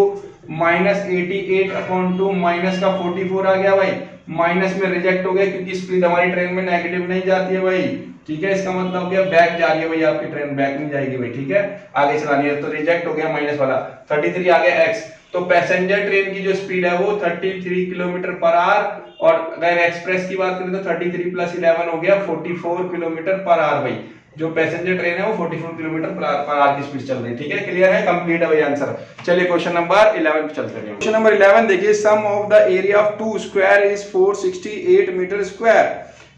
minus 88 upon 2 minus का 44 आ गया भाई, माइनस में रिजेक्ट हो गया क्योंकि स्पीड हमारी ट्रेन में नेगेटिव नहीं जाती है भाई, ठीक है, इसका मतलब हो गया बैक जा रही है भाई, आपकी ट्रेन बैक नहीं जाएगी भाई, ठीक है, आगे चलानी है, तो रिजेक्ट हो गया माइनस वाला, 33 आ गया x। तो पैसेंजर ट्रेन की जो स्पीड है वो 33 किलोमीटर पर आवर, और अगर एक्सप्रेस की बात करें तो 33 प्लस 11 हो गया 44 किलोमीटर पर आवर भाई। जो पैसेंजर ट्रेन है वो 44 किलोमीटर पर आवर की स्पीड चल रही है, ठीक है, क्लियर है, कंप्लीट है भाई आंसर। चलिए क्वेश्चन नंबर 11 पे चलते हैं। क्वेश्चन नंबर 11 देखिए, sum of the area of 2 square is 468 metre square.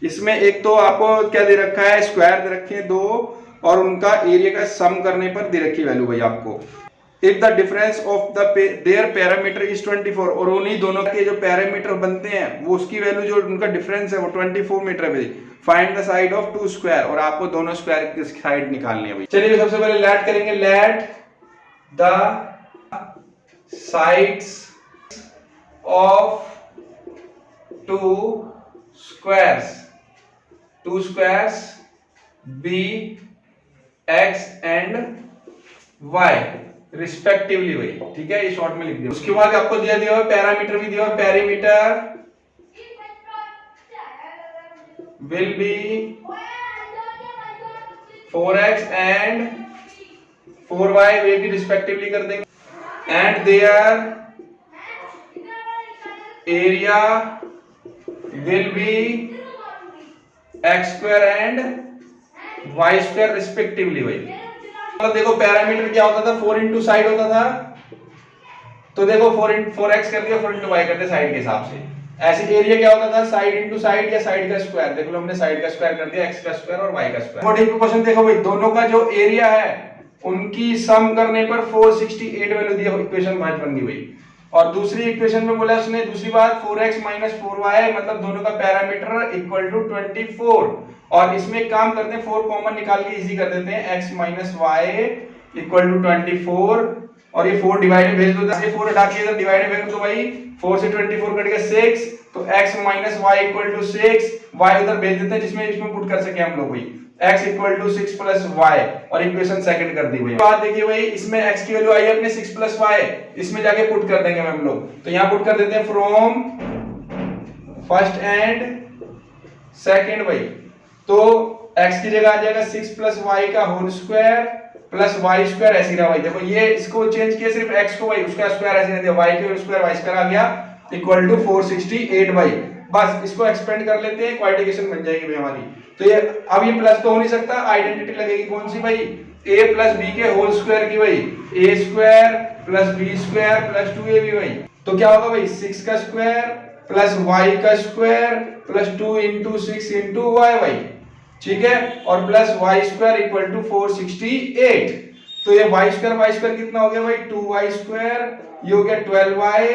इसमें एक तो आपको क्या दे रखा है, स्क्वायर दे रखे हैं दो, और उनका एरिया का सम करने पर दे रखी वैल्यू भाई आपको। If the difference of their parameter is 24, और उन्हीं दोनों के जो पैरामीटर बनते हैं वो उसकी वैल्यू जो उनका डिफरेंस है वो 24 मीटर है भाई। Find the side of 2 square, और आपको दोनों स्क्वायर की साइड निकालनी है भाई। चलिए सबसे पहले लेट करेंगे, let the sides of two squares b x and y respectively भाई, ठीक है, ये शॉर्ट में लिख दिया। उसके बाद आपको दिया हुआ पैरामीटर भी दिया हुआ, parameter will be 4x and 4y, वे भी रिस्पेक्टिवली कर देंगे, and their area will be x square and y square respectively भाई। मतलब देखो पैरामीटर क्या होता था, 4 इंटू साइड होता था, तो देखो 4x कर दिया, 4 इंटू वाई कर दिया साइड के हिसाब से। ऐसे एरिया क्या होता था, साइड इंटू साइड या साइड का स्क्वायर, देखो हमने साइड का स्क्वायर कर दिया, x का स्क्वायर और y का स्क्वायर। मोटी क्वेश्चन देखो भाई, दोनों का जो एरिया है उनकी सम करने पर 468 वैल्यू दी, इक्वेशन 5 बन गई भाई। और दूसरी इक्वेशन में बोला उसने दूसरी बात 4x माइनस 4y, मतलब दोनों का पैरामीटर इक्वल टू 24, और इसमें काम करते हैं 4 कॉमन निकाल के इजी कर देते हैं, x minus y equal to 24, और ये 4 डिवाइड भेज दो, ये 4 हटा के इधर डिवाइड भेज दो भाई, 4 से 24 कट गया 6, तो x minus y equal to 6, y उधर भेज देते हैं जिसमें इसमें पुट कर सके हम लोग भाई, x equal to 6 plus y, और इक्वेशन सेकंड कर दी भाई। बात देखिए भाई, इसमें x की वैल्यू आई है अपने 6 प्लस y, इसमें जाके पुट कर देंगे हम लोग, तो यहाँ पुट कर देते हैं फ्रॉम फर्स्ट एंड सेकंड भाई, तो x की जगह आ जाएगा 6 प्लस y का whole square plus y square, ऐसे रहा भाई। देखो ये इसको चेंज किया सिर्फ x को भाई, उसका स्क्वायर ऐसे नहीं दिया, y के स्क्वायर y स्क्वायर आ गया इक्वल टू 468 भाई। बस इसको एक्सपेंड कर लेते हैं, क्वाड्रेटिकेशन बन जाएगी भाई हमारी। तो ये अब ये प्लस तो हो नहीं सकता, आइडेंटिटी लगेगी कौन सी भाई, a प्लस b के होल स्क्वायर की भाई, a square plus b square plus 2ab भाई। तो क्या होगा भाई, 6 का स्क्वायर प्लस y का square plus 2 into 6 into y भाई, ठीक है, और plus y square equal to 468। तो ये y स्क्वायर कितना हो गया भाई, 2y स्क्वायर, ये हो गया 12y,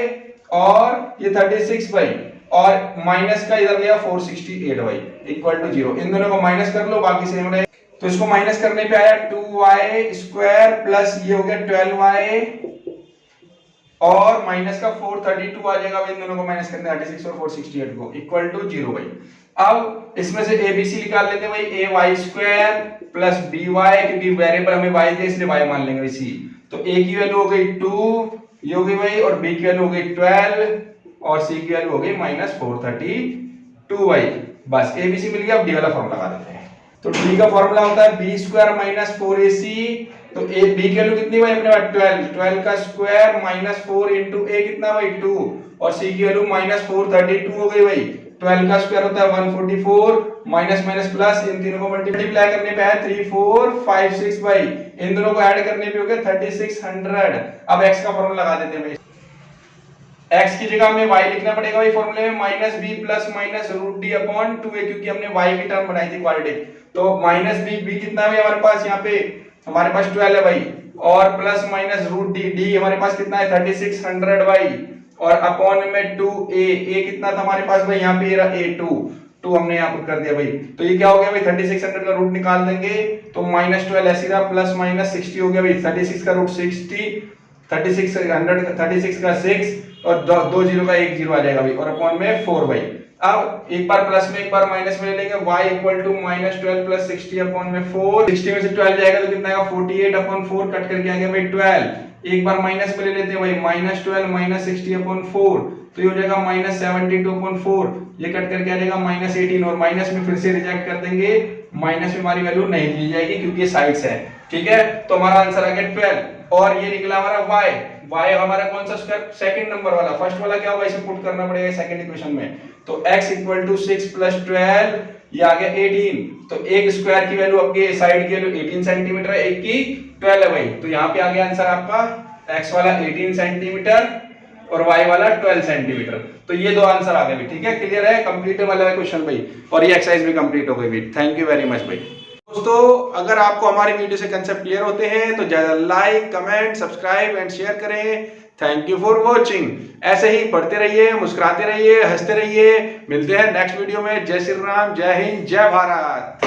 और ये 36 भाई, और माइनस का इधर गया 468 भाई इक्वल टू 0। इन दोनों को माइनस कर लो, बाकी सेम रहे। तो इसको माइनस करने पे आया 2y स्क्वायर प्लस ये हो गया 12y, और माइनस का 432 आ जाएगा भाई, इन दोनों को माइनस करने 36 और 468 को इक्वल टू 0 भाई। अब इसमें से ABC निकाल लेते हैं भाई, ay स्क्वायर प्लस by, क्योंकि वेरिएबल हमें y दे इसलिए y मान लेंगे इसी। तो a की वैल्यू हो गई 2, ये हो गई भाई, और b की वैल्यू हो गई 12, और c की वैल्यू हो गई माइनस 432 भाई। बस ABC मिल गया। अब d वाला फॉर्मूला लगा देते हैं। तो d का फॉर्मूला होता है b स्क्वायर माइनस 4ac, तो a b की वैल्यू कितनी भाई अपने पास 12 का स्क्वायर माइनस 4 इंटू a कितना भाई 2, और c की वैल्यू माइनस 432 हो गई भाई। 12 का स्क्वायर होता है 144, माइनस माइनस प्लस, इन तीनों को मल्टीप्लाई करने पे है 3456 भाई, इन दोनों को ऐड करने पे हो गया 3600। अब x का फॉर्मूला लगा देते हैं भाई। x की जगह हमें y लिखना पड़ेगा भाई फॉर्मूले में, minus b plus minus root d upon 2a, क्योंकि हमने y की टर्म बनाई थी क्वाड्रेटिक। तो माइनस b कितना है हमारे पास, यहाँ पे हमारे पास 12 है भाई, और प्लस माइनस रूट डी हमारे पास कितना है 3600 भाई, और अपॉन में 2a कितना था हमारे पास भाई, यहाँ पे ये रहा a2 हमने यहाँ पुट कर दिया भाई। तो ये क्या हो गया भाई, 3600 का रूट निकाल देंगे तो माइनस 12 ऐसे रहा, प्लस माइनस 60 हो गया भाई, 36 का रूट 60, 36 का 6, और 2 0 का 1 0 आ जाएगा भाई, और अपॉन में 4 भाई। अब एक बार प्लस में एक बार माइनस में ले लेंगे, y equal to minus 12 plus 60 upon में 4, 60 में से 12 जाएगा तो कितना आएगा 48 अपॉन 4, कट करके आ गया भाई 12। एक बार माइनस में ले लेते हैं भाई, माइनस 12 माइनस 60 अपॉन 4, तो ये हो जाएगा माइनस 72 अपॉन 4, ये कट करके आ जाएगा माइनस 18, और माइनस में फिर से रिजेक्ट कर देंगे, माइनस में हमारी वैल्यू नहीं ली जाएगी क्योंकि ये साइड्स है, ठीक है। तो हमारा आंसर आ गया 12, और ये निकला हमारा y हमारा कौन सा स्क्वायर, सेकंड नंबर वाला। फर्स्ट वाला क्या होगा, इसे पुट करना पड़ेगा सेकंड इक्वेशन में। तो x इक्वल टू 6 प्लस 12, ये आ गया 18। तो एक स्क्वायर की वैल्यू आपके साइड की वैल्यू 18 सेंटीमीटर है, एक की 12 है भाई। तो यहाँ पे आ गया आंसर आपका x वाला 18 सेंटीमीटर और y वाला 12 सेंटीमीटर। तो ये दो आंसर आ गए भाई, ठीक है, क्लियर है, कंप्लीट वाला क्वेश्चन भाई, और ये एक्सरसाइज भी कंप्लीट हो गई भाई। थैंक यू वेरी मच भाई। दोस्तों अगर आपको हमारी वीडियो से कंसेप्ट क्लियर होते हैं तो ज्यादा like, comment, subscribe and share करें। Thank you for watching. ऐसे ही पढ़ते रहिए, मुस्कुराते रहिए, हंसते रहिए। मिलते हैं नेक्स्ट वीडियो में। जय श्री राम, जय हिंद, जय भारत।